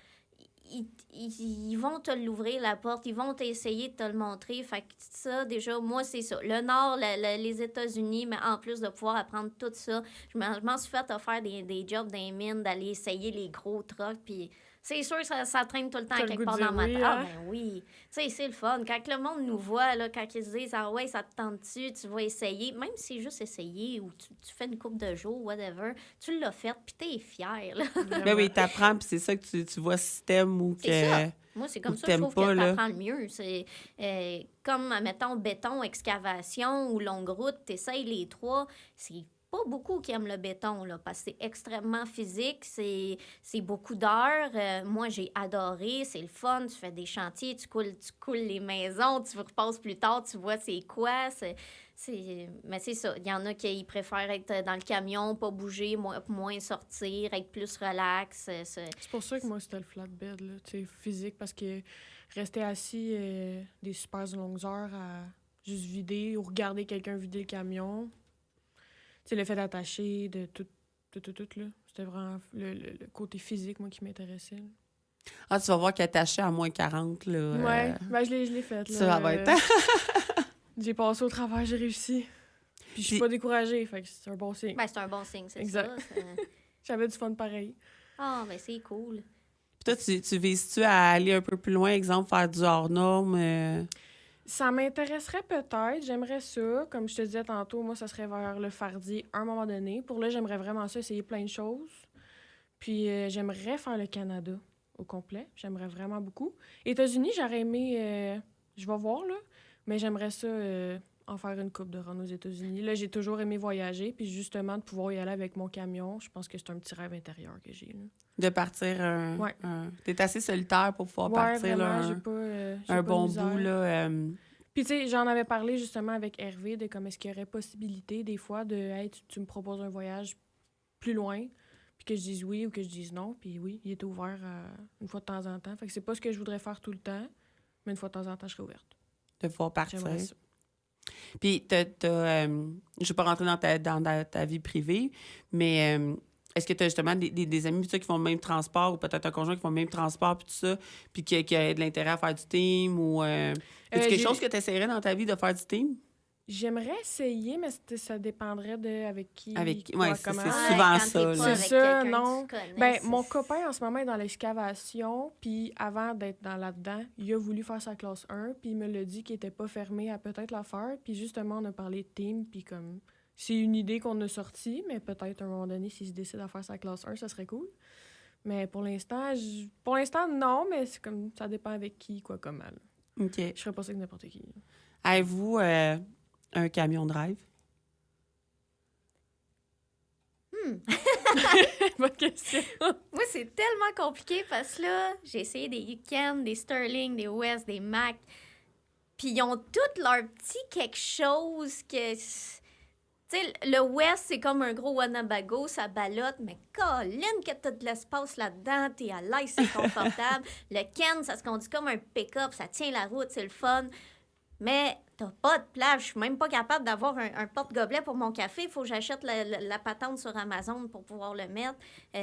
Speaker 2: ils vont te l'ouvrir, la porte. Ils vont t'essayer de te le montrer. Fait que ça, déjà, moi, c'est ça. Le Nord, les États-Unis, mais en plus de pouvoir apprendre tout ça, je m'en suis fait offrir des jobs dans les mines, d'aller essayer les gros trucks, puis... C'est sûr que ça traîne tout le temps
Speaker 3: T'as le
Speaker 2: quelque
Speaker 3: goût
Speaker 2: part
Speaker 3: de
Speaker 2: dans ma
Speaker 3: dire
Speaker 2: tête.
Speaker 3: oui,
Speaker 2: Ah,
Speaker 3: hein?
Speaker 2: ben oui. Tu sais, c'est le fun. Quand le monde nous voit, là, quand ils se disent « Ah ouais, ça te tente-tu? Tu vas essayer. » Même si c'est juste essayer ou tu fais une couple de jours, whatever, tu l'as fait, puis t'es fier, là.
Speaker 1: Ben oui, t'apprends, puis c'est ça que tu vois système ou que...
Speaker 2: C'est ça. Moi, c'est comme
Speaker 1: ou
Speaker 2: ça que je
Speaker 1: t'aimes
Speaker 2: trouve
Speaker 1: pas,
Speaker 2: que
Speaker 1: là.
Speaker 2: t'apprends le mieux. C'est comme, mettons, béton, excavation ou longue route, t'essayes les trois. C'est pas beaucoup qui aiment le béton, là, parce que c'est extrêmement physique, c'est beaucoup d'heures. Moi, j'ai adoré, c'est le fun, tu fais des chantiers, tu coules les maisons, tu repasses plus tard, tu vois c'est quoi. Mais c'est ça, il y en a qui préfèrent être dans le camion, pas bouger, moins sortir, être plus relax.
Speaker 3: C'est pour ça que moi, c'était le flatbed, là, tu sais, physique, parce que rester assis des super longues heures à juste vider ou regarder quelqu'un vider le camion, tu sais, le fait d'attacher, de tout, là, c'était vraiment le côté physique, moi, qui m'intéressait. Là.
Speaker 1: Ah, tu vas voir qu'attaché à moins 40, là...
Speaker 3: Ouais, ben je l'ai fait, là.
Speaker 1: Ça va être...
Speaker 3: J'ai passé au travers, j'ai réussi. Puis je suis pas découragée, fait que c'est un bon signe.
Speaker 2: Ben, c'est un bon signe, c'est
Speaker 3: Exact.
Speaker 2: ça.
Speaker 3: J'avais du fun pareil.
Speaker 2: Ah, ben c'est cool.
Speaker 1: Puis toi, tu vises-tu à aller un peu plus loin, exemple, faire du hors-norme?
Speaker 3: Ça m'intéresserait peut-être, j'aimerais ça. Comme je te disais tantôt, moi, ça serait vers le fardier à un moment donné. Pour là, j'aimerais vraiment ça, essayer plein de choses. Puis j'aimerais faire le Canada au complet. J'aimerais vraiment beaucoup. États-Unis, j'aurais aimé... je vais voir, là. Mais j'aimerais ça en faire une coupe de run aux États-Unis. Là, j'ai toujours aimé voyager. Puis justement, de pouvoir y aller avec mon camion, je pense que c'est un petit rêve intérieur que j'ai, là.
Speaker 1: De partir
Speaker 3: Ouais.
Speaker 1: T'es assez solitaire pour pouvoir
Speaker 3: Ouais,
Speaker 1: partir
Speaker 3: vraiment,
Speaker 1: là,
Speaker 3: j'ai pas
Speaker 1: un
Speaker 3: de
Speaker 1: bon
Speaker 3: misère.
Speaker 1: bout. Là,
Speaker 3: Puis, tu sais, j'en avais parlé justement avec Hervé de comme est-ce qu'il y aurait possibilité des fois de hey, tu me proposes un voyage plus loin, puis que je dise oui ou que je dise non. Puis oui, il était ouvert une fois de temps en temps. Fait que c'est pas ce que je voudrais faire tout le temps, mais une fois de temps en temps, je serais ouverte.
Speaker 1: de pouvoir partir.
Speaker 3: J'aimerais ça.
Speaker 1: Puis, je ne vais pas rentrer dans ta vie privée, mais est-ce que tu as justement des amis tout ça, qui font le même transport ou peut-être un conjoint qui font le même transport puis tout ça, puis qui a de l'intérêt à faire du team ou... Est-ce quelque chose que tu essaierais dans ta vie de faire du team?
Speaker 3: J'aimerais essayer, mais ça dépendrait de avec qui,
Speaker 1: Avec,
Speaker 3: quoi,
Speaker 1: ouais, c'est
Speaker 3: comment.
Speaker 1: souvent
Speaker 2: quand
Speaker 1: ça,
Speaker 2: t'es
Speaker 1: là.
Speaker 2: pas
Speaker 3: C'est
Speaker 2: avec
Speaker 3: ça,
Speaker 2: quelqu'un
Speaker 3: non.
Speaker 2: que tu connais,
Speaker 3: Ben,
Speaker 2: c'est-
Speaker 3: mon copain, en ce moment, est dans l'excavation, puis avant d'être là-dedans, il a voulu faire sa classe 1, puis il me l'a dit qu'il était pas fermé à peut-être la faire, puis justement, on a parlé de team, puis comme... C'est une idée qu'on a sortie, mais peut-être à un moment donné, s'il se décide à faire sa classe 1, ça serait cool. Mais pour l'instant, non, mais c'est comme ça dépend avec qui, quoi, comment. Là.
Speaker 1: OK.
Speaker 3: Je serais pas ça avec n'importe qui.
Speaker 1: Avez-vous un camion de rêve?
Speaker 3: Bonne question.
Speaker 2: Moi, c'est tellement compliqué parce que là, j'ai essayé des Ken, des Sterling, des West, des Mac. Puis ils ont tous leur petit quelque chose que... Tu sais, le West, c'est comme un gros Winnebago, ça ballotte, mais Colin, que t'as de l'espace là-dedans, t'es à l'aise, c'est confortable. Le Ken, ça se conduit comme un pick-up, ça tient la route, c'est le fun. Mais t'as pas de place. Je suis même pas capable d'avoir un porte-gobelet pour mon café. Il faut que j'achète la patente sur Amazon pour pouvoir le mettre. Tu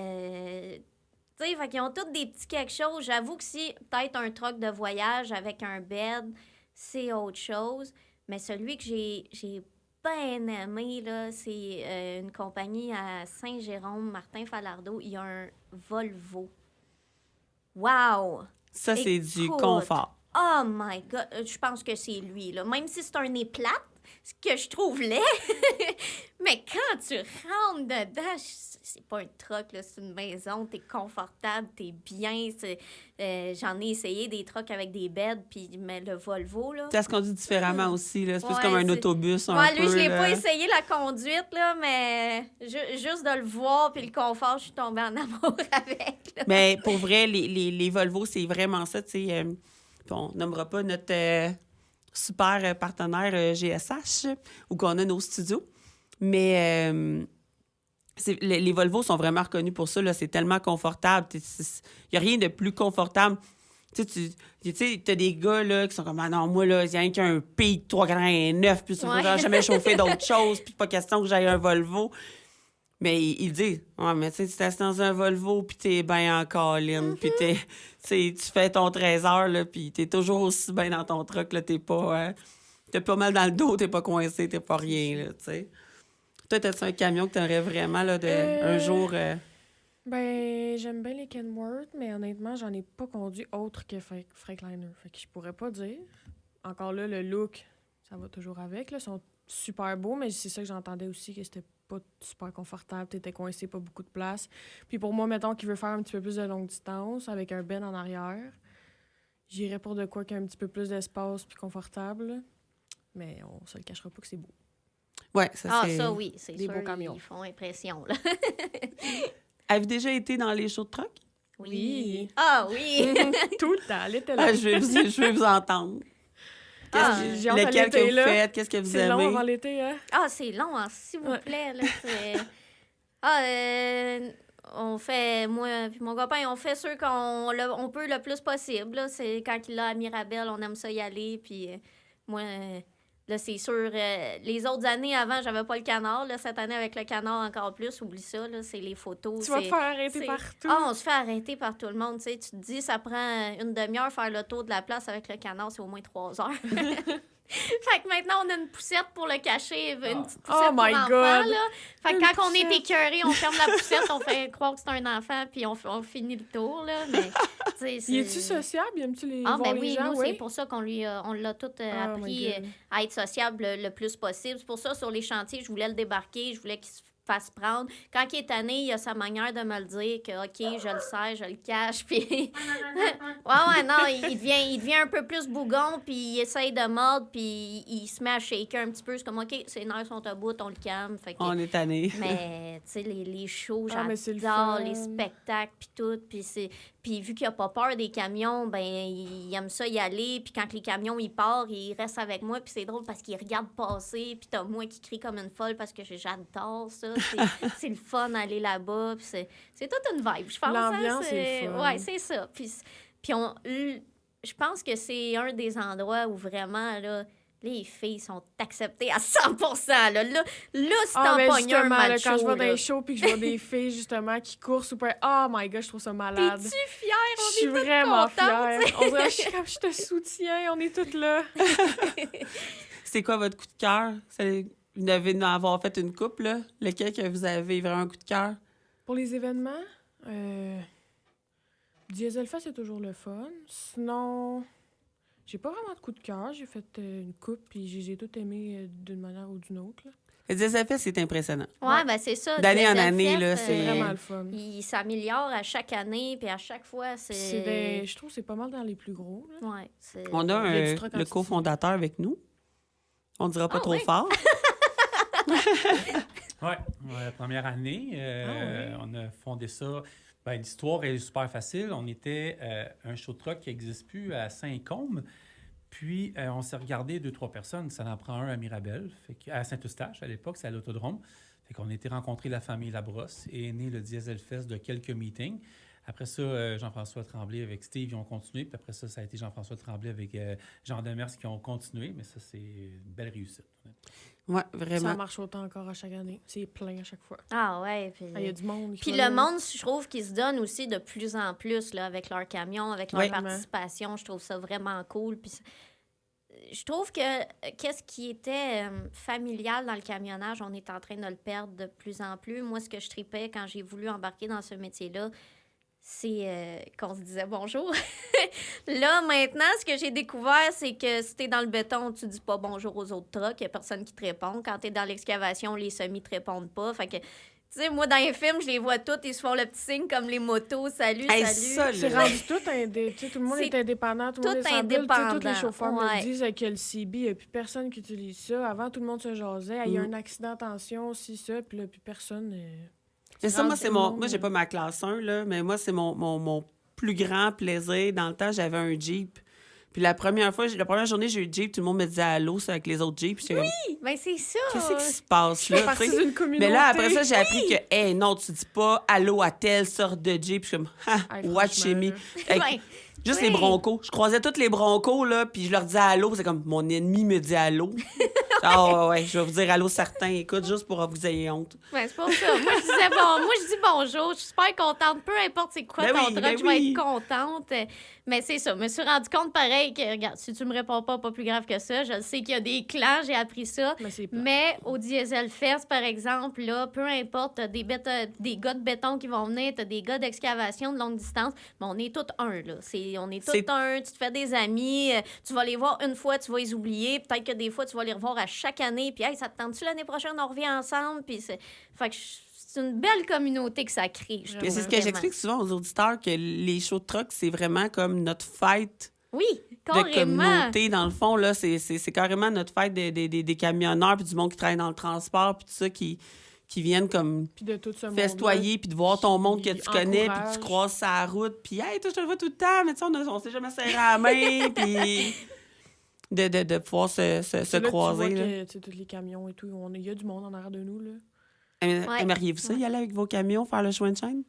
Speaker 2: sais, fait qu'ils ont tous des petits quelque chose. J'avoue que si peut-être un truck de voyage avec un bed, c'est autre chose. Mais celui que j'ai bien aimé, là, c'est une compagnie à Saint-Jérôme, Martin Falardeau. Il y a un Volvo. Wow!
Speaker 1: Ça, c'est du
Speaker 2: Écoute.
Speaker 1: confort.
Speaker 2: Oh my God! Je pense que c'est lui, là. Même si c'est un nez plate, ce que je trouve laid. Mais quand tu rentres dedans, c'est pas un truck, là, c'est une maison. T'es confortable, t'es bien. J'en ai essayé des trucks avec des beds, mais le Volvo, là...
Speaker 1: Ça se conduit différemment aussi. Là. C'est plus
Speaker 2: Ouais,
Speaker 1: comme un
Speaker 2: c'est-
Speaker 1: autobus un
Speaker 2: Ouais,
Speaker 1: peu.
Speaker 2: lui, je l'ai
Speaker 1: là.
Speaker 2: pas essayé la conduite, là, mais juste de le voir puis le confort, je suis tombée en amour avec. Là.
Speaker 1: Mais pour vrai, les Volvo, c'est vraiment ça. Tu sais, on nommera pas notre super partenaire GSH où qu'on a nos studios. Mais les Volvo sont vraiment reconnus pour ça. Là. C'est tellement confortable. Il n'y a rien de plus confortable. Tu sais, t'as des gars là, qui sont comme « Ah non, moi, là, il y a rien qu'un P 389, puis ça ne
Speaker 2: Ouais.
Speaker 1: jamais chauffer d'autre chose, puis pas question que j'aille un Volvo. »
Speaker 6: Mais il dit, ouais, mais tu sais, tu t'es assis dans un Volvo, puis t'es bien en colline, puis tu fais ton 13 heures, là, puis t'es toujours aussi bien dans ton truck, là, t'as pas mal dans le dos, t'es pas coincé, t'es pas rien, là, tu sais. Toi, t'as-tu un camion que t'aimerais vraiment, là, un jour...
Speaker 3: Ben, j'aime bien les Kenworth, mais honnêtement, j'en ai pas conduit autre que Freightliner. Fait que je pourrais pas dire. Encore là, le look, ça va toujours avec, là. Ils sont super beaux, mais c'est ça que j'entendais aussi, que c'était pas super confortable. T'étais coincé, pas beaucoup de place. Puis pour moi, mettons, qui veut faire un petit peu plus de longue distance, avec un ben en arrière, j'irais pour de quoi qu'il y ait un petit peu plus d'espace puis confortable, là. Mais on se le cachera pas que c'est beau.
Speaker 6: Ouais, ça, c'est...
Speaker 2: ça, oui, c'est
Speaker 3: des
Speaker 2: sûr,
Speaker 3: beaux camions.
Speaker 2: ils font impression, là.
Speaker 6: Avez-vous déjà été dans les shows de truck?
Speaker 3: Oui.
Speaker 2: Ah oui!
Speaker 3: Tout le temps, l'été là.
Speaker 6: Ah, je vais vous entendre.
Speaker 3: J'ai hâte à
Speaker 6: Lequel que
Speaker 3: l'été,
Speaker 6: vous
Speaker 3: là.
Speaker 6: faites? Qu'est-ce que vous
Speaker 3: C'est long
Speaker 6: aimez?
Speaker 3: avant l'été, hein?
Speaker 2: Ah, c'est long, hein, s'il vous plaît, là. On fait, moi puis mon copain, on fait ceux on peut le plus possible, là. C'est quand il l'a à Mirabel, on aime ça y aller, puis moi... là, c'est sûr, les autres années avant, j'avais pas le canard. Là, cette année, avec le canard, encore plus, oublie ça, là, c'est les photos.
Speaker 3: Tu vas te faire arrêter partout.
Speaker 2: Ah, on se fait arrêter par tout le monde. Tu sais, tu te dis, ça prend une demi-heure faire le tour de la place avec le canard, c'est au moins 3 heures. Fait que maintenant, on a une poussette pour le cacher, une petite poussette pour enfants, là. Fait que quand on est écœuré, on ferme la poussette, on fait croire que c'est un enfant, puis on finit le tour, là. Mais, tu sais,
Speaker 3: Il est-tu sociable? Aimes-tu les
Speaker 2: ah,
Speaker 3: voir
Speaker 2: ben
Speaker 3: les
Speaker 2: oui,
Speaker 3: gens?
Speaker 2: nous,
Speaker 3: Oui?
Speaker 2: c'est pour ça qu'on on l'a tout appris à être sociable le plus possible. C'est pour ça, sur les chantiers, je voulais le débarquer, je voulais qu'il se fasse prendre. Quand il est tanné, il a sa manière de me le dire que, OK, je le sais, je le cache, puis... non, il devient un peu plus bougon, puis il essaye de mordre, puis il se met à shaker un petit peu. C'est comme, OK, ses nerfs sont à bout, on le calme. Fait que...
Speaker 6: On est tanné.
Speaker 2: Mais, tu sais, les shows,
Speaker 3: mais c'est le
Speaker 2: j'adore,
Speaker 3: fun.
Speaker 2: les spectacles, puis tout. Puis vu qu'il a pas peur des camions, ben il aime ça y aller. Puis quand les camions, ils partent, il reste avec moi. Puis c'est drôle parce qu'il regarde passer. Puis t'as moi qui crie comme une folle parce que j'adore ça. C'est le fun d'aller là-bas. Puis c'est toute une vibe, je pense.
Speaker 3: L'ambiance, c'est le fun.
Speaker 2: Ouais, c'est ça. Puis je pense que c'est un des endroits où vraiment, là... les filles sont acceptées à 100%. Là, si t'en
Speaker 3: mais
Speaker 2: pognes un
Speaker 3: justement, là,
Speaker 2: macho,
Speaker 3: quand je vais dans
Speaker 2: là.
Speaker 3: les shows puis que je vois des filles, justement, qui courent super... Oh my God, je trouve ça malade.
Speaker 2: T'es-tu fière?
Speaker 3: Je
Speaker 2: On
Speaker 3: suis
Speaker 2: est toutes
Speaker 3: vraiment
Speaker 2: contentes,
Speaker 3: fière. On dirait, je te soutiens, on est toutes là.
Speaker 6: C'est quoi votre coup de cœur? Vous devez en avoir fait une couple, là. Lequel que vous avez vraiment un coup de cœur?
Speaker 3: Pour les événements, Dieselfest, c'est toujours le fun. Sinon... J'ai pas vraiment de coup de cœur. J'ai fait une coupe, puis j'ai tout aimé d'une manière ou d'une autre. Là.
Speaker 6: Les DSFS, c'est impressionnant.
Speaker 2: Ouais, ben c'est ça.
Speaker 6: D'année en
Speaker 2: Dieselfest,
Speaker 6: année, là,
Speaker 3: C'est
Speaker 6: c'est...
Speaker 3: vraiment le fun.
Speaker 2: Il s'améliore à chaque année, puis à chaque fois,
Speaker 3: Je trouve que c'est pas mal dans les plus gros. Là.
Speaker 2: Ouais,
Speaker 6: On a
Speaker 3: Il y a du truc en
Speaker 6: le
Speaker 3: dessous.
Speaker 6: cofondateur avec nous. On ne dira pas trop
Speaker 2: oui?
Speaker 6: fort.
Speaker 5: Oui, la première année, on a fondé ça. Ben, l'histoire est super facile. On était un show truck qui n'existe plus à Saint-Côme. Puis, on s'est regardé 2-3 personnes. Ça en prend un à Mirabel, à Saint-Eustache à l'époque, c'est à l'Autodrome. Fait qu'on a été rencontrer la famille Labrosse et est né le Dieselfest de quelques meetings. Après ça, Jean-François Tremblay avec Steve, ils ont continué. Puis après ça, ça a été Jean-François Tremblay avec Jean Demers qui ont continué. Mais ça, c'est une belle réussite.
Speaker 6: Oui, vraiment.
Speaker 3: Ça marche autant encore à chaque année. C'est plein à chaque fois.
Speaker 2: Ah ouais. Puis
Speaker 3: Il y a du monde.
Speaker 2: puis le monde, je trouve qu'ils se donnent aussi de plus en plus là, avec leurs camions, avec leur
Speaker 6: Oui.
Speaker 2: participation. Je trouve ça vraiment cool. Puis je trouve que qu'est-ce qui était familial dans le camionnage, on est en train de le perdre de plus en plus. Moi, ce que je tripais quand j'ai voulu embarquer dans ce métier-là, c'est qu'on se disait bonjour. Là, maintenant, ce que j'ai découvert, c'est que si t'es dans le béton, tu dis pas bonjour aux autres trucks, il y a personne qui te répond. Quand t'es dans l'excavation, les semis te répondent pas. Fait que, tu sais, moi, dans les films, je les vois toutes, ils se font le petit signe comme les motos. Salut,
Speaker 6: Hey,
Speaker 2: salut.
Speaker 6: ça,
Speaker 3: C'est
Speaker 6: là.
Speaker 3: rendu tout indépendant. Tout le monde
Speaker 2: C'est
Speaker 3: est indépendant, tout le monde
Speaker 2: tout
Speaker 3: est sans bulle. Tu sais, tous les
Speaker 2: indépendant.
Speaker 3: chauffeurs me
Speaker 2: Ouais.
Speaker 3: le disent avec le CB, il n'y a plus personne qui utilise ça. Avant, tout le monde se jasait. Il y a un accident, attention, si ça, puis là, plus personne.
Speaker 6: C'est ça, moi, c'est
Speaker 3: rendu
Speaker 6: mon...
Speaker 3: monde,
Speaker 6: Moi, j'ai pas ma classe 1, là, mais moi, c'est mon plus grand plaisir. Dans le temps, j'avais un Jeep. Puis la première journée, j'ai eu le Jeep, tout le monde me disait allô, c'est avec les autres Jeeps. Puis j'étais comme,
Speaker 2: Ben, c'est ça.
Speaker 6: qu'est-ce qui se passe
Speaker 3: Je fais
Speaker 6: là?
Speaker 3: partie
Speaker 6: tu sais?
Speaker 3: d'une communauté.
Speaker 6: Mais là, après ça, j'ai appris que, hey, non, tu dis pas allô à telle sorte de Jeep. Puis je suis comme, ha,
Speaker 3: Hey,
Speaker 6: watch
Speaker 3: franchement,
Speaker 6: me.
Speaker 3: là.
Speaker 6: Hey,
Speaker 2: Ben,
Speaker 6: juste
Speaker 2: oui.
Speaker 6: les broncos. Je croisais tous les broncos, là, puis je leur disais allô. C'est comme, mon ennemi me dit allô. Ah ouais, je vais vous dire allô certains. Écoute, juste pour que vous ayez honte.
Speaker 2: Ben, c'est pour ça. Moi, je dis bonjour. Je suis super contente. Peu importe c'est quoi
Speaker 6: Ben
Speaker 2: ton
Speaker 6: oui,
Speaker 2: truc,
Speaker 6: ben
Speaker 2: je vais
Speaker 6: oui.
Speaker 2: être contente. Mais c'est ça. Je me suis rendu compte, pareil, que, regarde, si tu me réponds pas plus grave que ça. Je sais qu'il y a des clans, j'ai appris ça.
Speaker 3: Mais c'est plat.
Speaker 2: Mais au Diesel Fest, par exemple, là, peu importe, t'as des gars de béton qui vont venir, t'as des gars d'excavation de longue distance, mais on est tous un, là. On est tous un, tu te fais des amis, tu vas les voir une fois, tu vas les oublier, peut-être que des fois, tu vas les revoir à chaque année, puis hey, ça te tente-tu l'année prochaine, on revient ensemble, puis fait que c'est une belle communauté que ça crée, je
Speaker 6: Et
Speaker 2: trouve,
Speaker 6: c'est ce que
Speaker 2: vraiment.
Speaker 6: j'explique souvent aux auditeurs, que les shows de truck, c'est vraiment comme notre fête
Speaker 2: Oui,
Speaker 6: de
Speaker 2: carrément.
Speaker 6: communauté, dans le fond. Là, c'est carrément notre fête des camionneurs, puis du monde qui travaille dans le transport, puis tout ça, qui viennent comme
Speaker 3: Puis de tout ce monde
Speaker 6: festoyer, puis de voir ton monde que
Speaker 3: qui
Speaker 6: tu connais, puis que tu
Speaker 3: encourage.
Speaker 6: croises sa route, puis hey, toi, je te le vois tout le temps, mais tu sais, on s'est jamais serré à la main, puis de pouvoir se croiser.
Speaker 3: Tu vois
Speaker 6: Là.
Speaker 3: que, tu sais, tous les camions et tout, il y a du monde en arrière de nous, là.
Speaker 2: Ouais.
Speaker 6: Aimeriez-vous ça, y aller avec vos camions, faire le show and shine?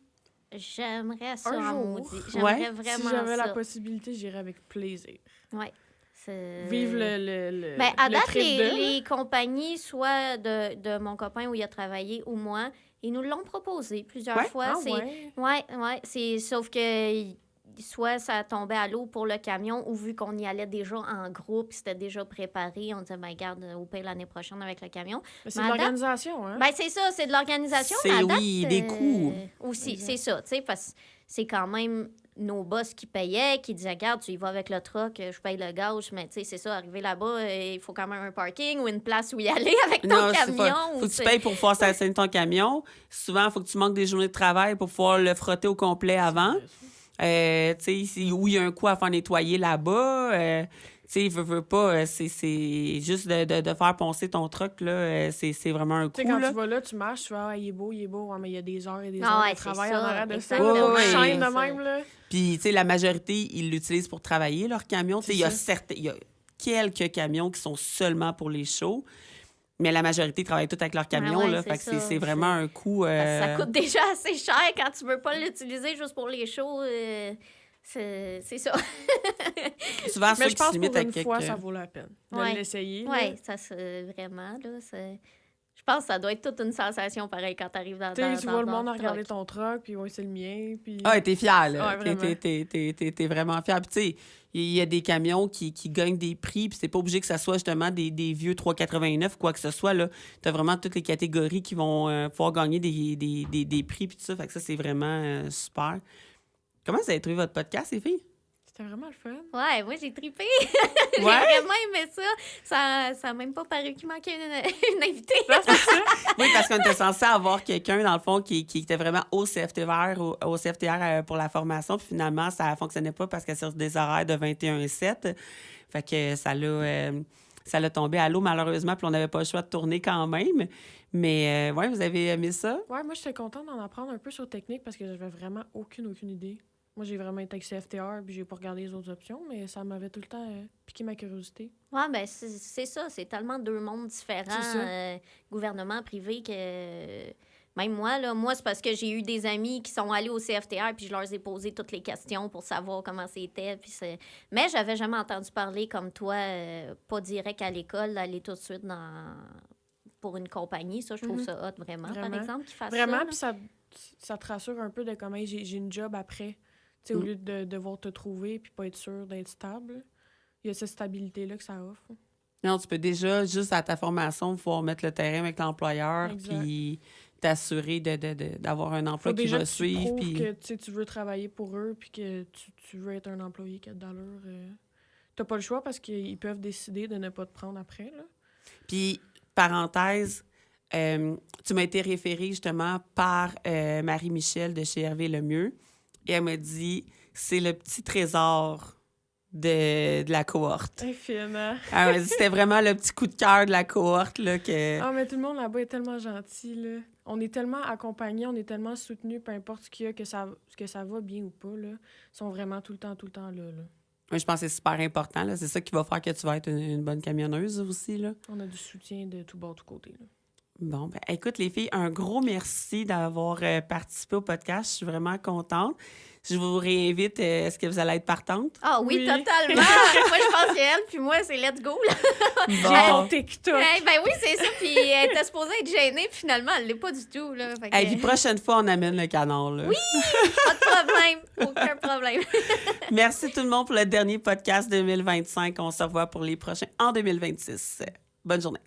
Speaker 2: J'aimerais ça,
Speaker 3: Un
Speaker 2: en
Speaker 3: jour.
Speaker 2: maudit. J'aimerais
Speaker 6: Ouais.
Speaker 2: vraiment
Speaker 3: Si j'avais
Speaker 2: ça.
Speaker 3: la possibilité, j'irais avec plaisir.
Speaker 2: Ouais. C'est-
Speaker 3: Vivre le
Speaker 2: Ben, à
Speaker 3: le
Speaker 2: date,
Speaker 3: trip
Speaker 2: les compagnies, soit de mon copain où il a travaillé ou moi, ils nous l'ont proposé plusieurs
Speaker 6: Ouais?
Speaker 2: fois.
Speaker 3: Ah
Speaker 2: C'est-
Speaker 3: ouais?
Speaker 2: ouais. Sauf que soit ça tombait à l'eau pour le camion, ou vu qu'on y allait déjà en groupe, c'était déjà préparé, on disait, ben garde, au pire l'année prochaine avec le camion.
Speaker 3: Mais c'est
Speaker 2: Mais
Speaker 3: de
Speaker 2: à date-
Speaker 3: l'organisation, hein?
Speaker 2: Ben, c'est ça, c'est de l'organisation.
Speaker 6: C'est,
Speaker 2: mais à date,
Speaker 6: oui, des coûts.
Speaker 2: Aussi,
Speaker 3: Exact.
Speaker 2: c'est ça, tu sais, parce que c'est quand même nos boss qui payaient, qui disaient, regarde, tu y vas avec le truck, je paye le gaz, mais tu sais, c'est ça, arriver là-bas, il faut quand même un parking ou une place où y aller avec ton
Speaker 6: Non, c'est
Speaker 2: camion.
Speaker 6: pas. Faut que tu payes pour pouvoir stationner ton camion. Souvent, il faut que tu manques des journées de travail pour pouvoir le frotter au complet avant. Tu sais, où il y a un coup à faire nettoyer là-bas. Tu sais, veux pas, c'est juste de faire poncer ton truck, là, c'est vraiment un coup,
Speaker 3: Tu sais, quand
Speaker 6: là.
Speaker 3: tu vas là, tu marches, tu vas, ah, il est beau, ouais, mais il y a des heures et des
Speaker 2: Ah
Speaker 3: heures
Speaker 2: ouais,
Speaker 3: de
Speaker 2: c'est
Speaker 3: travail
Speaker 2: ça,
Speaker 3: en arrière de ça.
Speaker 2: exactement.
Speaker 3: Là,
Speaker 6: Ouais,
Speaker 3: tu chaînes
Speaker 2: c'est
Speaker 3: de
Speaker 2: ça.
Speaker 3: même, là.
Speaker 6: Puis, tu sais, la majorité, ils l'utilisent pour travailler, leur camion. Tu sais,
Speaker 3: C'est
Speaker 6: il y a quelques camions qui sont seulement pour les shows, mais la majorité travaille tout avec leur camion,
Speaker 2: ouais,
Speaker 6: là.
Speaker 2: c'est
Speaker 6: Fait que
Speaker 2: ça.
Speaker 6: c'est vraiment un coût...
Speaker 2: Parce que ça coûte déjà assez cher quand tu veux pas l'utiliser juste pour les shows. C'est ça.
Speaker 6: Souvent,
Speaker 3: Mais
Speaker 6: ceux
Speaker 3: je
Speaker 6: qui
Speaker 3: pense
Speaker 6: se limitent
Speaker 3: pour
Speaker 6: à
Speaker 3: une fois,
Speaker 6: quelques...
Speaker 3: ça vaut la peine de
Speaker 2: Ouais.
Speaker 3: l'essayer. là.
Speaker 2: Oui, ça c'est vraiment, là, je pense que ça doit être toute une sensation pareille quand t'arrives dans
Speaker 3: Tu sais, tu vois le monde à
Speaker 2: truck.
Speaker 3: regarder ton truck, puis ouais, c'est le mien, puis...
Speaker 6: Ah, t'es fière, là.
Speaker 3: Ouais, vraiment.
Speaker 6: T'es vraiment fière. Puis, tu sais, il y a des camions qui gagnent des prix, puis c'est pas obligé que ça soit justement des vieux 3,89, quoi que ce soit, là. T'as vraiment toutes les catégories qui vont pouvoir gagner des prix, puis tout ça. Fait que ça, c'est vraiment super. Comment vous avez trouvé votre podcast, les filles?
Speaker 3: C'était vraiment le fun.
Speaker 2: Ouais, moi j'ai trippé. J'ai
Speaker 6: Ouais?
Speaker 2: vraiment aimé ça. Ça a même pas paru qu'il manquait une invitée.
Speaker 6: Oui, parce qu'on était censé avoir quelqu'un, dans le fond, qui était vraiment au CFTR, au CFTR pour la formation. Puis finalement, ça fonctionnait pas parce qu'elle sur des horaires de 21h07. Fait que ça l'a tombé à l'eau, malheureusement. Puis on n'avait pas le choix de tourner quand même. Mais ouais, vous avez aimé ça?
Speaker 3: Ouais, moi, j'étais contente d'en apprendre un peu sur technique parce que j'avais vraiment aucune idée. Moi, j'ai vraiment été avec CFTR, puis j'ai pas regardé les autres options, mais ça m'avait tout le temps piqué ma curiosité.
Speaker 2: Ouais, ben c'est ça. C'est tellement deux mondes différents,
Speaker 3: C'est ça.
Speaker 2: gouvernement, privé, que même moi, c'est parce que j'ai eu des amis qui sont allés au CFTR, puis je leur ai posé toutes les questions pour savoir comment c'était. Mais j'avais jamais entendu parler comme toi, pas direct à l'école, d'aller tout de suite pour une compagnie. Ça, je trouve ça hot, vraiment, par
Speaker 3: Vraiment.
Speaker 2: exemple, qu'ils fassent
Speaker 3: Vraiment,
Speaker 2: ça.
Speaker 3: puis ça te rassure un peu de comment j'ai une job après. Tu sais, au lieu de devoir te trouver puis pas être sûr d'être stable. Il y a cette stabilité-là que ça offre.
Speaker 6: Non, tu peux déjà, juste à ta formation, pouvoir mettre le terrain avec l'employeur,
Speaker 3: Exact.
Speaker 6: puis t'assurer d'avoir un emploi
Speaker 3: Faut
Speaker 6: qui
Speaker 3: déjà
Speaker 6: va
Speaker 3: que tu
Speaker 6: suivre.
Speaker 3: prouves
Speaker 6: Puis...
Speaker 3: que tu veux travailler pour eux puis que tu veux être un employé qui a de l'allure. T'as pas le choix parce qu'ils peuvent décider de ne pas te prendre après, là.
Speaker 6: Puis, parenthèse, tu m'as été référée justement par Marie-Michel de chez Hervé Lemieux. Et elle m'a dit, c'est le petit trésor de la cohorte.
Speaker 3: Infiniment.
Speaker 6: Elle m'a dit, c'était vraiment le petit coup de cœur de la cohorte, là, que...
Speaker 3: Ah, mais tout le monde là-bas est tellement gentil, là. On est tellement accompagnés, on est tellement soutenus, peu importe ce qu'il y a, que ça va bien ou pas, là. Ils sont vraiment tout le temps là, là.
Speaker 6: Moi, je pense que c'est super important, là. C'est ça qui va faire que tu vas être une bonne camionneuse aussi, là.
Speaker 3: On a du soutien de tout bord, tout côté, là.
Speaker 6: Bon, ben, écoute, les filles, un gros merci d'avoir participé au podcast. Je suis vraiment contente. Je vous réinvite. Est-ce que vous allez être partante?
Speaker 2: Ah oui,
Speaker 3: Oui.
Speaker 2: totalement. Moi, je pense qu'elle, puis moi, c'est let's go. Là.
Speaker 3: Bon. TikTok.
Speaker 2: Ben oui, c'est ça. Puis elle était supposée être gênée, puis finalement, elle l'est pas du tout. Là. Fait que,
Speaker 6: Et puis, prochaine fois, on amène le canard. Là.
Speaker 2: Oui! Pas de problème. Aucun problème.
Speaker 6: Merci tout le monde pour le dernier podcast 2025. On se revoit pour les prochains en 2026. Bonne journée.